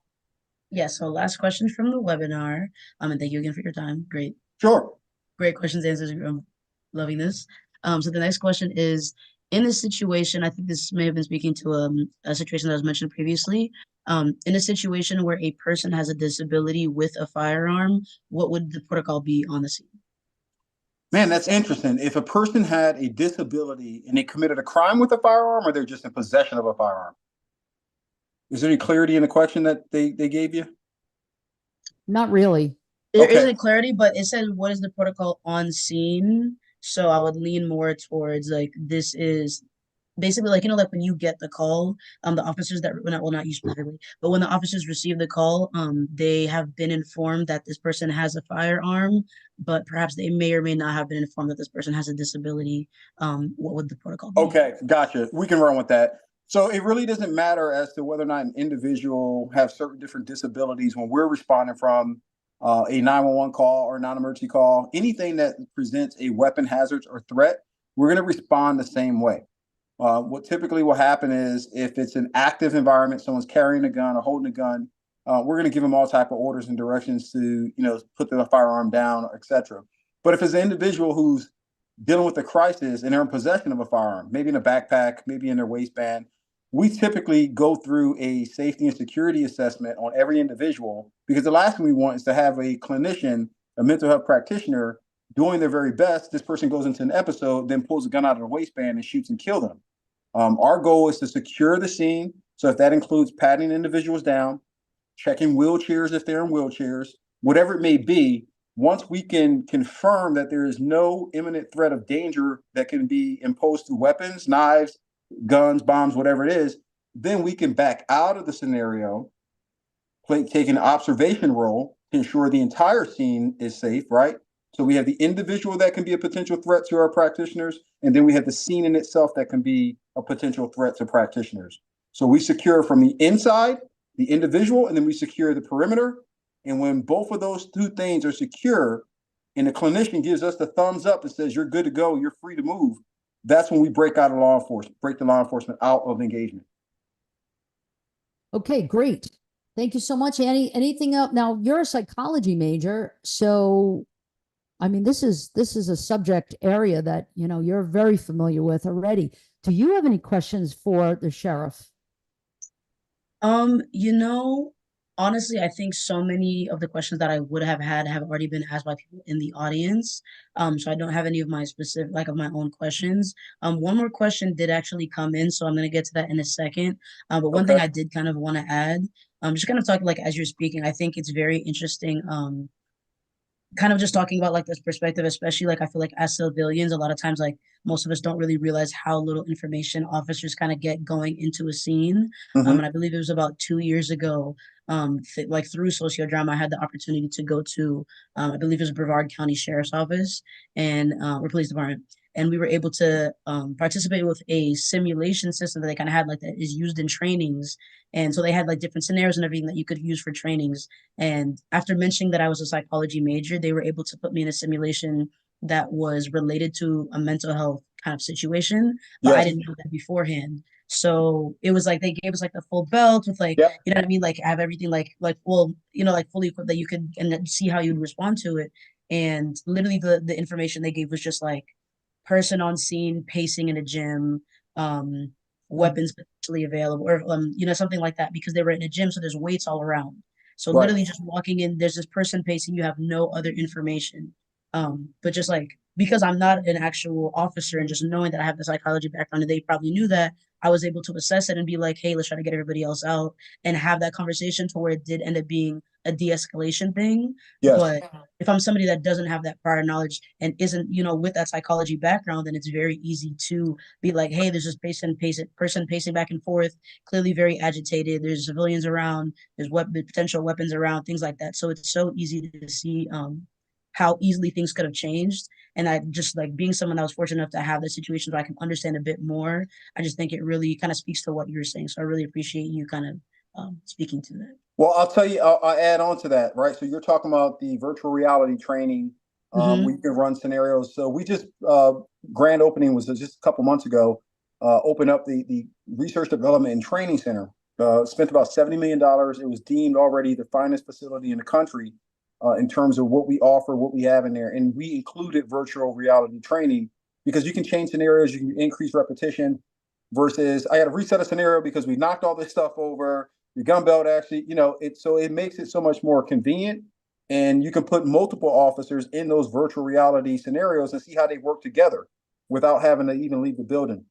Yeah, so last question from the webinar. And thank you again for your time. Great. Sure. Great questions, answers. I'm loving this. So the next question is, in this situation, I think this may have been speaking to a situation that was mentioned previously. In a situation where a person has a disability with a firearm, what would the protocol be on the scene? Man, that's interesting. If a person had a disability and they committed a crime with a firearm, or they're just in possession of a firearm? Is there any clarity in the question that they gave you? Not really. There Okay. isn't clarity, but it says, what is the protocol on scene? So I would lean more towards like, this is basically like, like when you get the call, the officers that, well, not you specifically, but when the officers receive the call, they have been informed that this person has a firearm, but perhaps they may or may not have been informed that this person has a disability. What would the protocol be? Okay, gotcha. We can run with that. So it really doesn't matter as to whether or not an individual has certain different disabilities when we're responding from a 911 call or non-emergency call. Anything that presents a weapon hazard or threat, we're going to respond the same way. What typically will happen is if it's an active environment, someone's carrying a gun or holding a gun, we're going to give them all type of orders and directions to, put the firearm down, etc. But if it's an individual who's dealing with a crisis and they're in possession of a firearm, maybe in a backpack, maybe in their waistband, we typically go through a safety and security assessment on every individual, because the last thing we want is to have a clinician, a mental health practitioner, doing their very best. This person goes into an episode, then pulls a gun out of their waistband and shoots and kills them. Our goal is to secure the scene. So if that includes patting individuals down, checking wheelchairs if they're in wheelchairs, whatever it may be, once we can confirm that there is no imminent threat of danger that can be imposed through weapons, knives, guns, bombs, whatever it is, then we can back out of the scenario, take an observation role to ensure the entire scene is safe, right? So we have the individual that can be a potential threat to our practitioners, and then we have the scene in itself that can be a potential threat to practitioners. So we secure from the inside, the individual, and then we secure the perimeter. And when both of those two things are secure, and the clinician gives us the thumbs up and says, you're good to go, you're free to move, that's when we break the law enforcement out of the engagement. Okay, great. Thank you so much, Annie. Anything else? Now, you're a psychology major, so I mean, this is a subject area that, you're very familiar with already. Do you have any questions for the sheriff? Honestly, I think so many of the questions that I would have had have already been asked by people in the audience. So I don't have any of my of my own questions. One more question did actually come in, so I'm going to get to that in a second. But one thing I did kind of want to add, just kind of talking like as you're speaking, I think it's very interesting. Kind of just talking about like this perspective, especially like I feel like as civilians, a lot of times like most of us don't really realize how little information officers kind of get going into a scene. And I believe it was about 2 years ago, like through sociodrama, I had the opportunity to go to, I believe it was Broward County Sheriff's Office and or police department. And we were able to participate with a simulation system that they kind of had like that is used in trainings. And so they had like different scenarios and everything that you could use for trainings. And after mentioning that I was a psychology major, they were able to put me in a simulation that was related to a mental health kind of situation, but I didn't know that beforehand. So it was like they gave us like the full belt with like, you know what I mean? Like have everything like like fully equipped that you could and see how you'd respond to it. And literally the information they gave was just like person on scene, pacing in a gym, weapons potentially available, or something like that, because they were in a gym, so there's weights all around. So literally just walking in, there's this person pacing, you have no other information. But just like, because I'm not an actual officer and just knowing that I have the psychology background and they probably knew that, I was able to assess it and be like, hey, let's try to get everybody else out and have that conversation to where it did end up being a de-escalation thing. But if I'm somebody that doesn't have that prior knowledge and isn't, with that psychology background, then it's very easy to be like, hey, there's this person pacing back and forth, clearly very agitated. There's civilians around, there's potential weapons around, things like that. So it's so easy to see how easily things could have changed. And I just like being someone that was fortunate enough to have the situation where I can understand a bit more. I just think it really kind of speaks to what you're saying. So I really appreciate you kind of speaking to that. Well, I'll tell you, I'll add on to that, right? So you're talking about the virtual reality training. We can run scenarios. So we just, grand opening was just a couple months ago. opened up the Research Development and Training Center. Spent about $70 million. It was deemed already the finest facility in the country in terms of what we offer, what we have in there. And we included virtual reality training because you can change scenarios, you can increase repetition versus I had to reset a scenario because we knocked all this stuff over. Your gun belt actually, so it makes it so much more convenient. And you can put multiple officers in those virtual reality scenarios and see how they work together without having to even leave the building.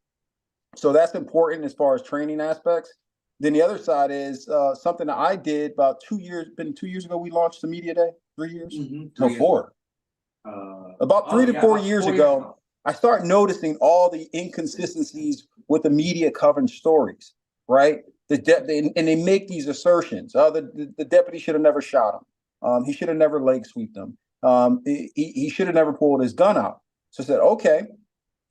So that's important as far as training aspects. Then the other side is something that I did about 2 years ago. We launched the Media Day, 3 years? No, 4. About 3 to 4 years ago, I started noticing all the inconsistencies with the media covering stories, right? And they make these assertions. The deputy should have never shot him. He should have never leg sweeped him. He should have never pulled his gun out. So I said, okay,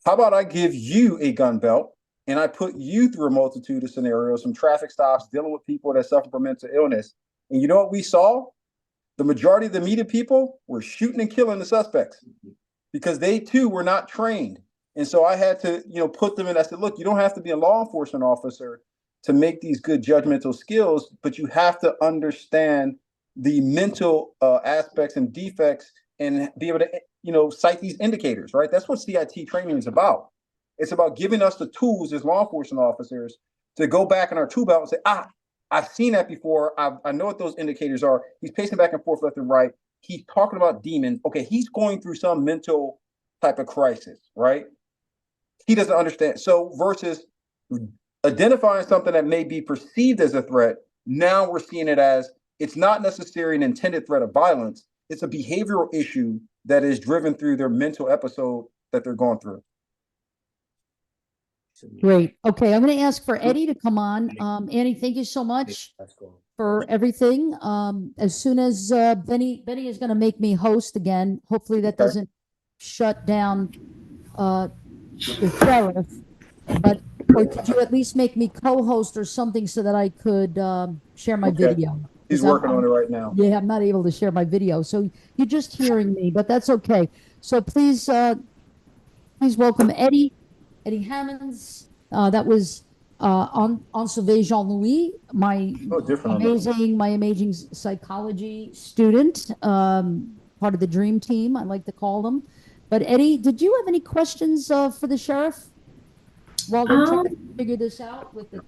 how about I give you a gun belt and I put you through a multitude of scenarios, some traffic stops, dealing with people that suffer from mental illness. And you know what we saw? The majority of the media people were shooting and killing the suspects because they too were not trained. And so I had to, put them in. I said, look, you don't have to be a law enforcement officer to make these good judgmental skills, but you have to understand the mental aspects and defects and be able to, cite these indicators, right? That's what CIT training is about. It's about giving us the tools as law enforcement officers to go back in our tool belt and say, I've seen that before. I know what those indicators are. He's pacing back and forth left and right. He's talking about demons. Okay, he's going through some mental type of crisis, right? He doesn't understand. So versus identifying something that may be perceived as a threat, now we're seeing it as it's not necessarily an intended threat of violence. It's a behavioral issue that is driven through their mental episode that they're going through. Great. Okay, I'm going to ask for Eddie to come on. Annie, thank you so much for everything. As soon as Benny is going to make me host again. Hopefully that doesn't shut down the sheriff. But or could you at least make me co-host or something so that I could share my video? He's working on it right now. Yeah, I'm not able to share my video, so you're just hearing me, but that's okay. So please welcome Eddie Hammonds. That was on Sauvé Jean-Louis, my amazing psychology student, part of the dream team, I like to call them. But Eddie, did you have any questions for the sheriff while they're trying to figure this out with the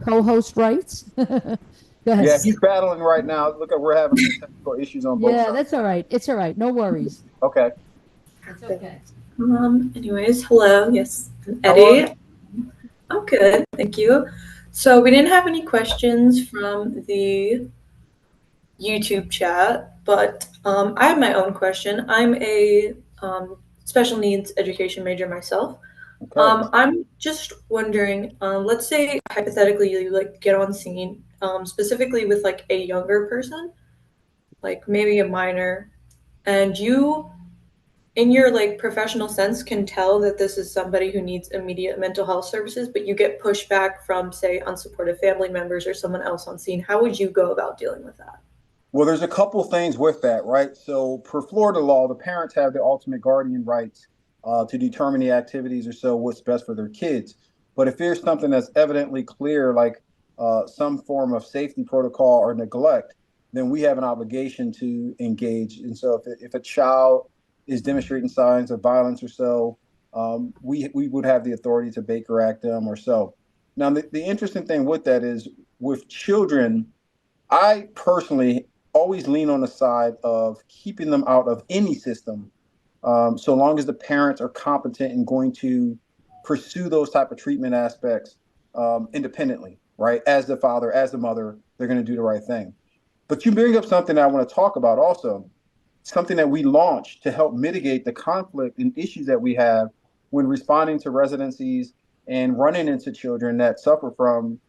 co-host rights? Go ahead. Yeah, he's battling right now. Look, we're having some technical issues on both sides. Yeah, that's all right. It's all right. No worries. Okay. It's okay. Anyways, hello. Yes, Eddie. I'm good, thank you. So we didn't have any questions from the YouTube chat, but I have my own question. I'm a special needs education major myself. Okay. I'm just wondering, let's say hypothetically you get on scene, specifically with a younger person, maybe a minor, and you in your professional sense can tell that this is somebody who needs immediate mental health services, but you get pushback from, say, unsupportive family members or someone else on scene. How would you go about dealing with that? Well, there's a couple things with that, right? So per Florida law, the parents have the ultimate guardian rights to determine the activities or so what's best for their kids. But if there's something that's evidently clear, like some form of safety protocol or neglect, then we have an obligation to engage. And so if a child is demonstrating signs of violence or so, we would have the authority to Baker Act them or so. Now, the interesting thing with that is with children, I personally always lean on the side of keeping them out of any system, so long as the parents are competent and going to pursue those type of treatment aspects independently, right? As the father, as the mother, they're going to do the right thing. But you bring up something that I want to talk about also. Something that we launched to help mitigate the conflict and issues that we have when responding to residencies and running into children that suffer from,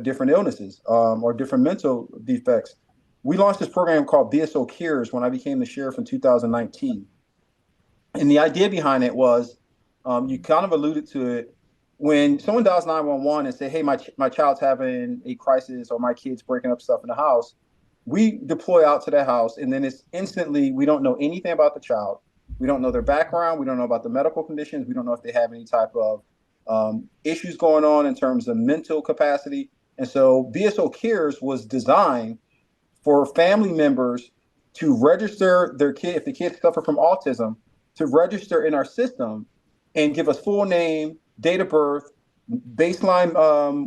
different illnesses or different mental defects. We launched this program called BSO Cares when I became the sheriff in 2019. And the idea behind it was, you kind of alluded to it, when someone dials 911 and say, hey, my child's having a crisis or my kid's breaking up stuff in the house, we deploy out to their house, and then it's instantly, we don't know anything about the child. We don't know their background. We don't know about the medical conditions. We don't know if they have any type of issues going on in terms of mental capacity. And so BSO Cares was designed for family members to register their kid, if the kids suffer from autism, to register in our system and give us full name, date of birth, baseline,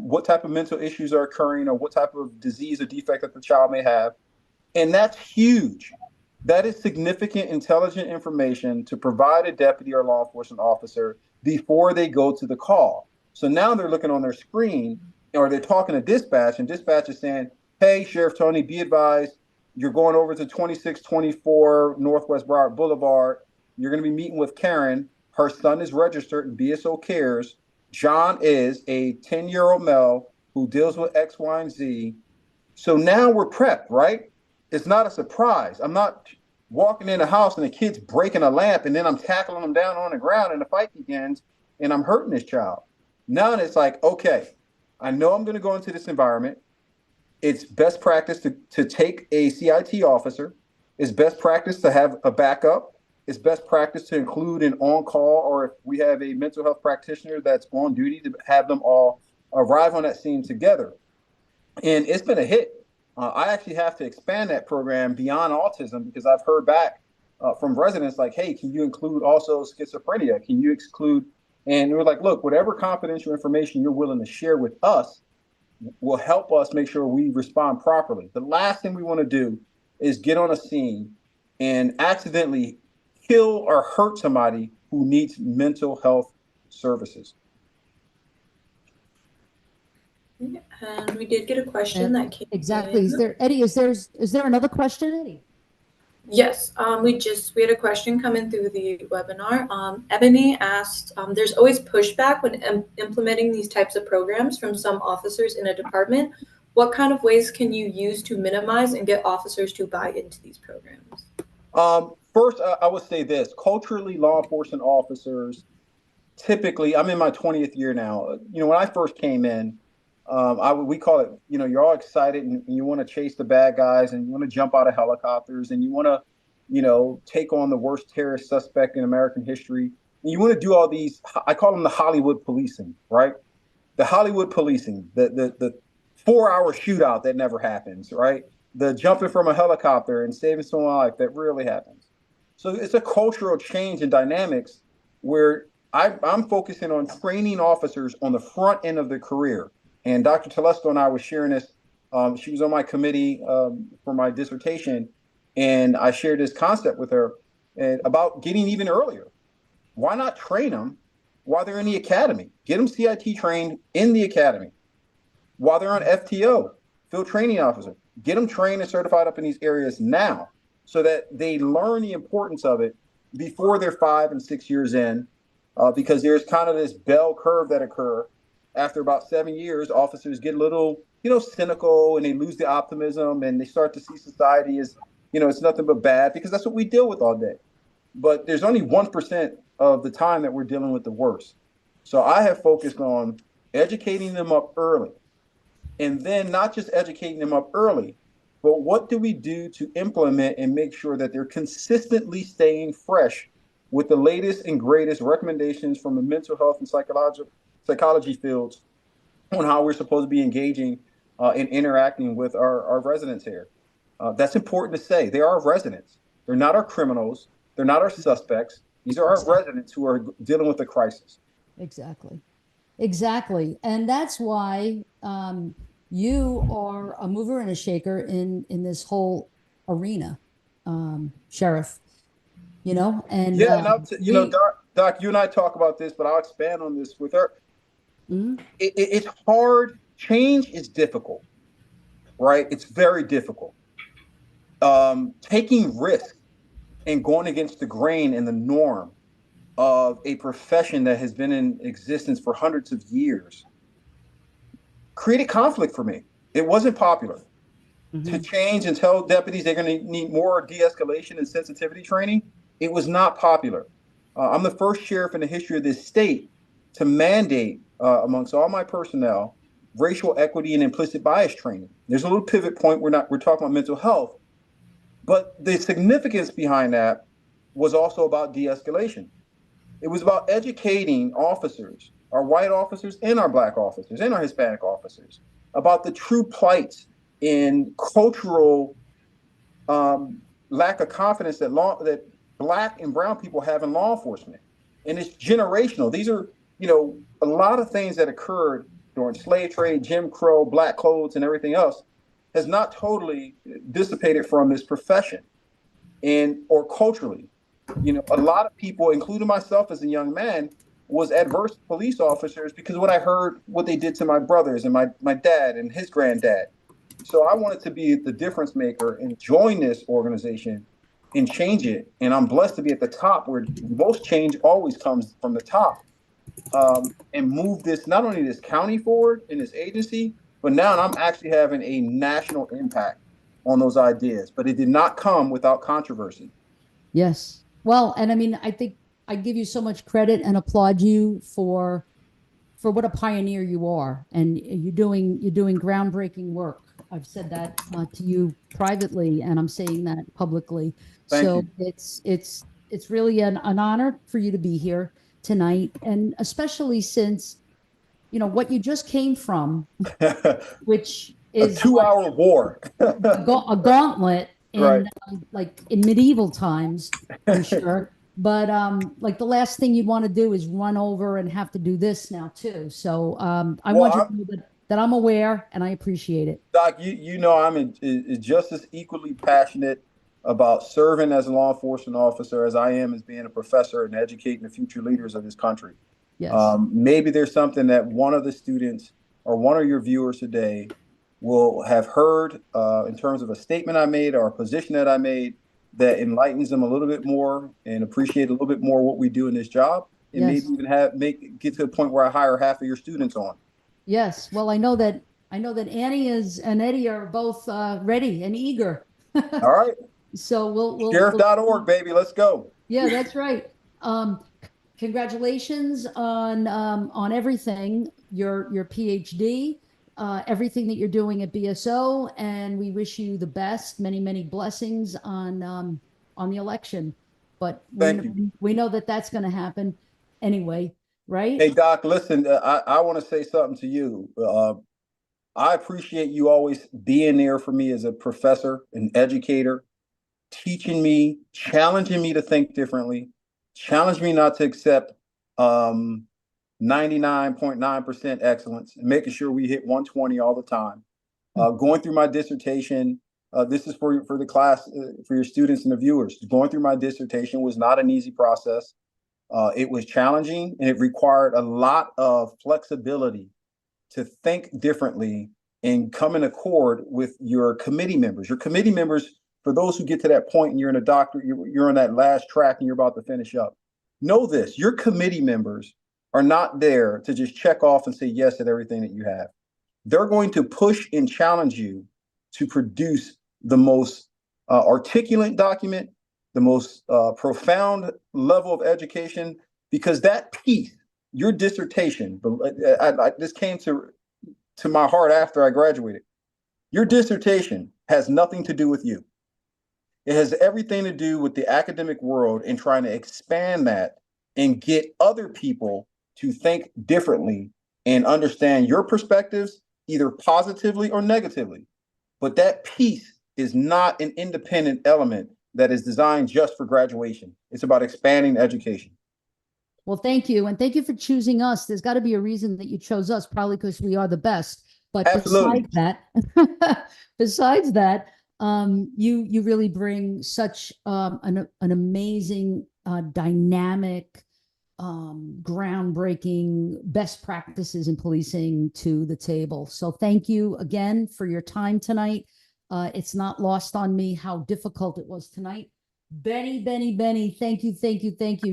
what type of mental issues are occurring or what type of disease or defect that the child may have. And that's huge. That is significant intelligent information to provide a deputy or law enforcement officer before they go to the call. So now they're looking on their screen or they're talking to dispatch, and dispatch is saying, hey, Sheriff Tony, be advised, you're going over to 2624 Northwest Broward Boulevard. You're going to be meeting with Karen. Her son is registered in BSO Cares. John is a 10-year-old male who deals with X, Y, and Z. So now we're prepped, right? It's not a surprise. I'm not walking in the house and the kid's breaking a lamp and then I'm tackling them down on the ground and the fight begins and I'm hurting this child. Now it's like, okay, I know I'm going to go into this environment. It's best practice to take a CIT officer. It's best practice to have a backup. It's best practice to include an on-call, or if we have a mental health practitioner that's on duty, to have them all arrive on that scene together. And it's been a hit. I actually have to expand that program beyond autism because I've heard back from residents like, hey, can you include also schizophrenia? Can you exclude? And we're like, look, whatever confidential information you're willing to share with us will help us make sure we respond properly. The last thing we want to do is get on a scene and accidentally kill or hurt somebody who needs mental health services. And we did get a question that came exactly. in. Is there another question, Eddie? Yes, we had a question coming through the webinar. Ebony asked, there's always pushback when implementing these types of programs from some officers in a department. What kind of ways can you use to minimize and get officers to buy into these programs? First, I would say this. Culturally, law enforcement officers, typically, I'm in my 20th year now. When I first came in, we call it, you're all excited and you want to chase the bad guys and you want to jump out of helicopters and you want to, take on the worst terrorist suspect in American history. And you want to do all these, I call them the Hollywood policing, right? The Hollywood policing, the 4-hour shootout that never happens, right? The jumping from a helicopter and saving someone's life that rarely happens. So it's a cultural change in dynamics where I'm focusing on training officers on the front end of their career. And Dr. Telesco and I were sharing this. She was on my committee for my dissertation, and I shared this concept with her about getting even earlier. Why not train them while they're in the academy? Get them CIT trained in the academy. While they're on FTO, field training officer, get them trained and certified up in these areas now so that they learn the importance of it before they're 5 and 6 years in, because there's kind of this bell curve that occurs. After about 7 years, officers get a little, cynical and they lose the optimism and they start to see society as, it's nothing but bad because that's what we deal with all day. But there's only 1% of the time that we're dealing with the worst. So I have focused on educating them up early, and then not just educating them up early, but what do we do to implement and make sure that they're consistently staying fresh with the latest and greatest recommendations from the mental health and psychology fields on how we're supposed to be engaging and interacting with our residents here. That's important to say. They are our residents. They're not our criminals. They're not our suspects. These are our residents who are dealing with a crisis. Exactly. And that's why you are a mover and a shaker in this whole arena, Sheriff. And Doc, you and I talk about this, but I'll expand on this with her. Mm-hmm. It's hard. Change is difficult, right? It's very difficult. Taking risk and going against the grain and the norm of a profession that has been in existence for hundreds of years created conflict for me. It wasn't popular. Mm-hmm. To change and tell deputies they're going to need more de-escalation and sensitivity training. It was not popular. I'm the first sheriff in the history of this state to mandate amongst all my personnel racial equity and implicit bias training. There's a little pivot point. We're talking about mental health, but the significance behind that was also about de-escalation. It was about educating officers our white officers and our black officers and our Hispanic officers about the true plight in cultural lack of confidence that black and brown people have in law enforcement. And it's generational. These are, a lot of things that occurred during slave trade, Jim Crow, black codes, and everything else has not totally dissipated from this profession or culturally. A lot of people, including myself as a young man, was adverse to police officers because of what they did to my brothers and my dad and his granddad. So I wanted to be the difference maker and join this organization and change it. And I'm blessed to be at the top, where most change always comes from the top, and move not only this county forward in this agency, but now I'm actually having a national impact on those ideas. But it did not come without controversy. Yes. Well, and I mean, I think I give you so much credit and applaud you for what a pioneer you are, and you're doing groundbreaking work. I've said that to you privately, and I'm saying that publicly. Thank you. It's really an honor for you to be here tonight, and especially since what you just came from, which is a 2-hour war, a gauntlet in right. Like in medieval times, I'm sure. But like the last thing you'd want to do is run over and have to do this now too. So I want you to know that I'm aware and I appreciate it. Doc, I'm just as equally passionate about serving as a law enforcement officer as I am as being a professor and educating the future leaders of this country. Yes. Maybe there's something that one of the students or one of your viewers today will have heard in terms of a statement I made or a position that I made that enlightens them a little bit more and appreciate a little bit more what we do in this job, and maybe even get to a point where I hire half of your students on. Yes. Well, I know that Annie and Eddie are both ready and eager. All right. So we'll Sheriff.org, baby. Let's go. Yeah, that's right. Congratulations on everything, your PhD, everything that you're doing at BSO, and we wish you the best, many, many blessings on the election. But we know that that's going to happen anyway, right? Hey, Doc, listen, I want to say something to you. I appreciate you always being there for me as a professor, an educator, teaching me, challenging me to think differently, challenge me not to accept 99.9% excellence, and making sure we hit 120 all the time. Going through my dissertation, this is for the class, for your students and the viewers. Going through my dissertation was not an easy process. It was challenging, and it required a lot of flexibility to think differently and come in accord with your committee members. Your committee members, for those who get to that point and you're in a doctorate, you're on that last track and you're about to finish up. Know this, your committee members are not there to just check off and say yes at everything that you have. They're going to push and challenge you to produce the most articulate document, the most profound level of education, because that piece, your dissertation, this came to my heart after I graduated. Your dissertation has nothing to do with you. It has everything to do with the academic world and trying to expand that and get other people to think differently and understand your perspectives, either positively or negatively. But that piece is not an independent element that is designed just for graduation. It's about expanding education. Well, thank you. And thank you for choosing us. There's got to be a reason that you chose us, probably because we are the best. But absolutely. besides that, you really bring such an amazing, dynamic, groundbreaking best practices in policing to the table. So thank you again for your time tonight. It's not lost on me how difficult it was tonight. Benny, thank you.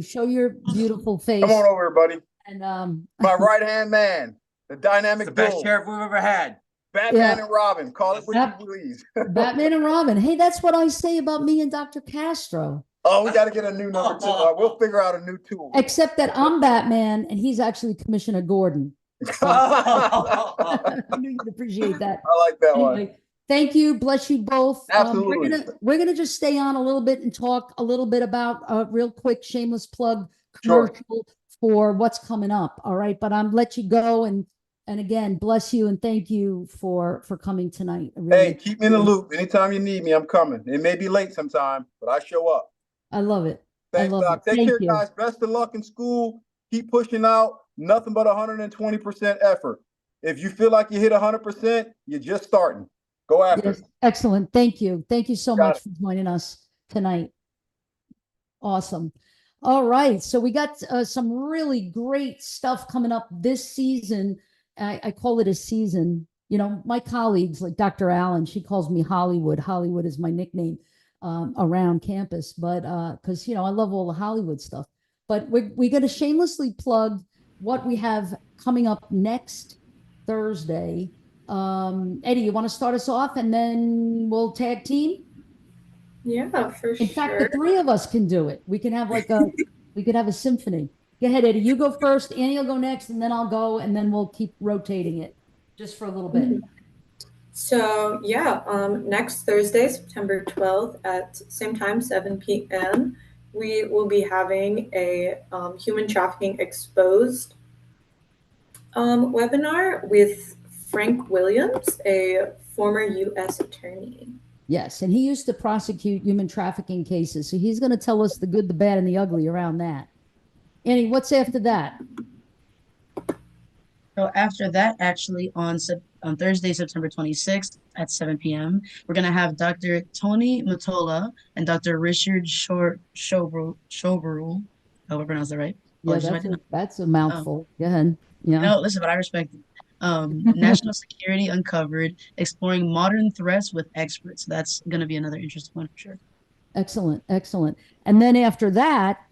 Show your beautiful face. Come on over, buddy. And my right-hand man, the dynamic, the best sheriff we've ever had. Batman and Robin. Call it what you please. Batman and Robin. Hey, that's what I say about me and Dr. Castro. Oh, we got to get a new number two. We'll figure out a new tool. Except that I'm Batman and he's actually Commissioner Gordon. So, I knew you'd appreciate that. I like that one. Thank you. Bless you both. Absolutely. We're gonna just stay on a little bit and talk a little bit about a real quick shameless plug commercial for what's coming up. All right. But I'm let you go. And again, bless you and thank you for coming tonight. Hey, keep me in the loop. Anytime you need me, I'm coming. It may be late sometime, but I show up. I love it. Thanks, I love Doc. it. Take Thank care, you. guys. Best of luck in school. Keep pushing out. Nothing but 120% effort. If you feel like you hit 100%, you're just starting. Go after it. Excellent. Thank you. Thank you so much for joining us tonight. Awesome. All right. So we got some really great stuff coming up this season. I call it a season. You know, my colleagues like Dr. Allen, she calls me Hollywood. Hollywood is my nickname around campus, but because, you know, I love all the Hollywood stuff. But we're going to shamelessly plug what we have coming up next Thursday. Eddie, you want to start us off and then we'll tag team? Yeah, for sure. In fact, the three of us can do it. We can have like we could have a symphony. Go ahead, Eddie. You go first. Annie will go next, and then I'll go, and then we'll keep rotating it just for a little bit. So yeah, next Thursday, September 12th at same time, 7 p.m., we will be having a human trafficking exposed webinar with Frank Williams, a former U.S. attorney. Yes, and he used to prosecute human trafficking cases, so he's going to tell us the good, the bad, and the ugly around that. Annie, what's after that? So after that, actually, on Thursday, September 26th at 7 p.m., we're going to have Dr. Tony Matola and Dr. Richard Shoberul. Hope I pronounced that right. Yeah, that's a mouthful. Go ahead. Yeah. No, listen, but I respect it. National Security Uncovered, Exploring Modern Threats with Experts. That's going to be another interesting one for sure. Excellent, excellent. And then after that,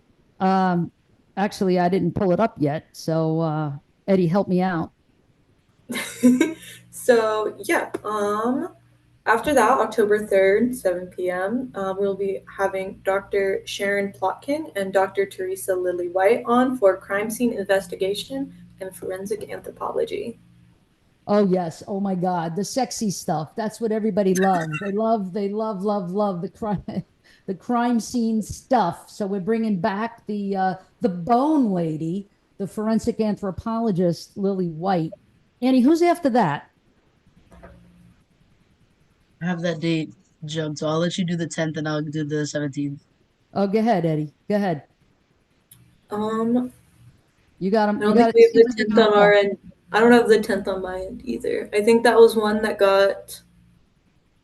actually, I didn't pull it up yet. So Eddie, help me out. So yeah, after that, October 3rd, 7 p.m., we'll be having Dr. Sharon Plotkin and Dr. Teresa Lily White on for crime scene investigation and forensic anthropology. Oh yes. Oh my God. The sexy stuff. That's what everybody loves. They love the crime scene stuff. So we're bringing back the bone lady, the forensic anthropologist, Lily White. Annie, who's after that? I have that date jumped, so I'll let you do the 10th and I'll do the 17th. Oh, go ahead, Eddie. Go ahead. You got them. I don't think we have the 10th on our end. I don't have the 10th on my end either. I think that was one that got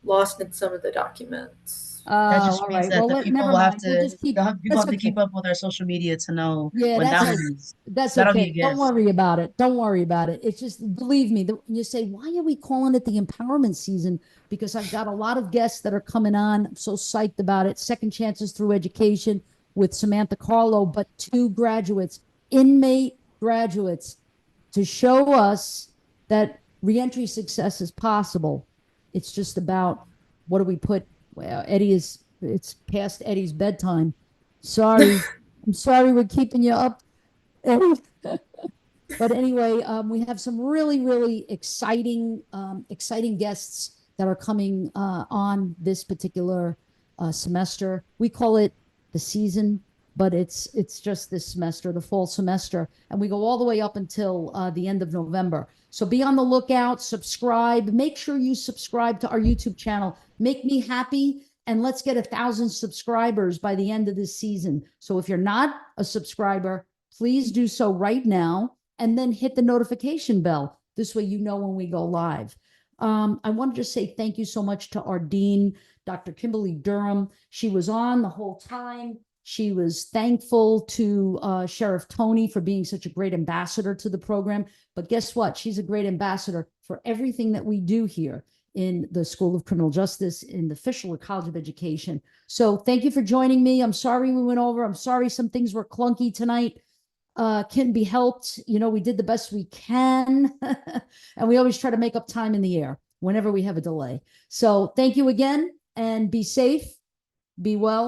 lost in some of the documents. That just means that the people will have to keep up with our social media to know when that one is. That's okay. Don't worry about it. Don't worry about it. It's just, believe me, you say, why are we calling it the empowerment season? Because I've got a lot of guests that are coming on. I'm so psyched about it. Second Chances Through Education with Samantha Carlo, but 2 graduates, inmate graduates, to show us that reentry success is possible. It's just about what do we put. Well, it's past Eddie's bedtime. Sorry. I'm sorry we're keeping you up, Eddie. But anyway, we have some really, really exciting guests that are coming on this particular semester. We call it the season, but it's just this semester, the fall semester. And we go all the way up until the end of November. So be on the lookout, subscribe. Make sure you subscribe to our YouTube channel. Make me happy, and let's get 1,000 subscribers by the end of this season. So if you're not a subscriber, please do so right now, and then hit the notification bell. This way you know when we go live. I wanted to say thank you so much to our dean, Dr. Kimberly Durham. She was on the whole time. She was thankful to Sheriff Tony for being such a great ambassador to the program. But guess what? She's a great ambassador for everything that we do here in the School of Criminal Justice, in the Fischler College of Education. So thank you for joining me. I'm sorry we went over. I'm sorry some things were clunky tonight. Can be helped. You know, we did the best we can. And we always try to make up time in the air whenever we have a delay. So thank you again, and be safe, be well.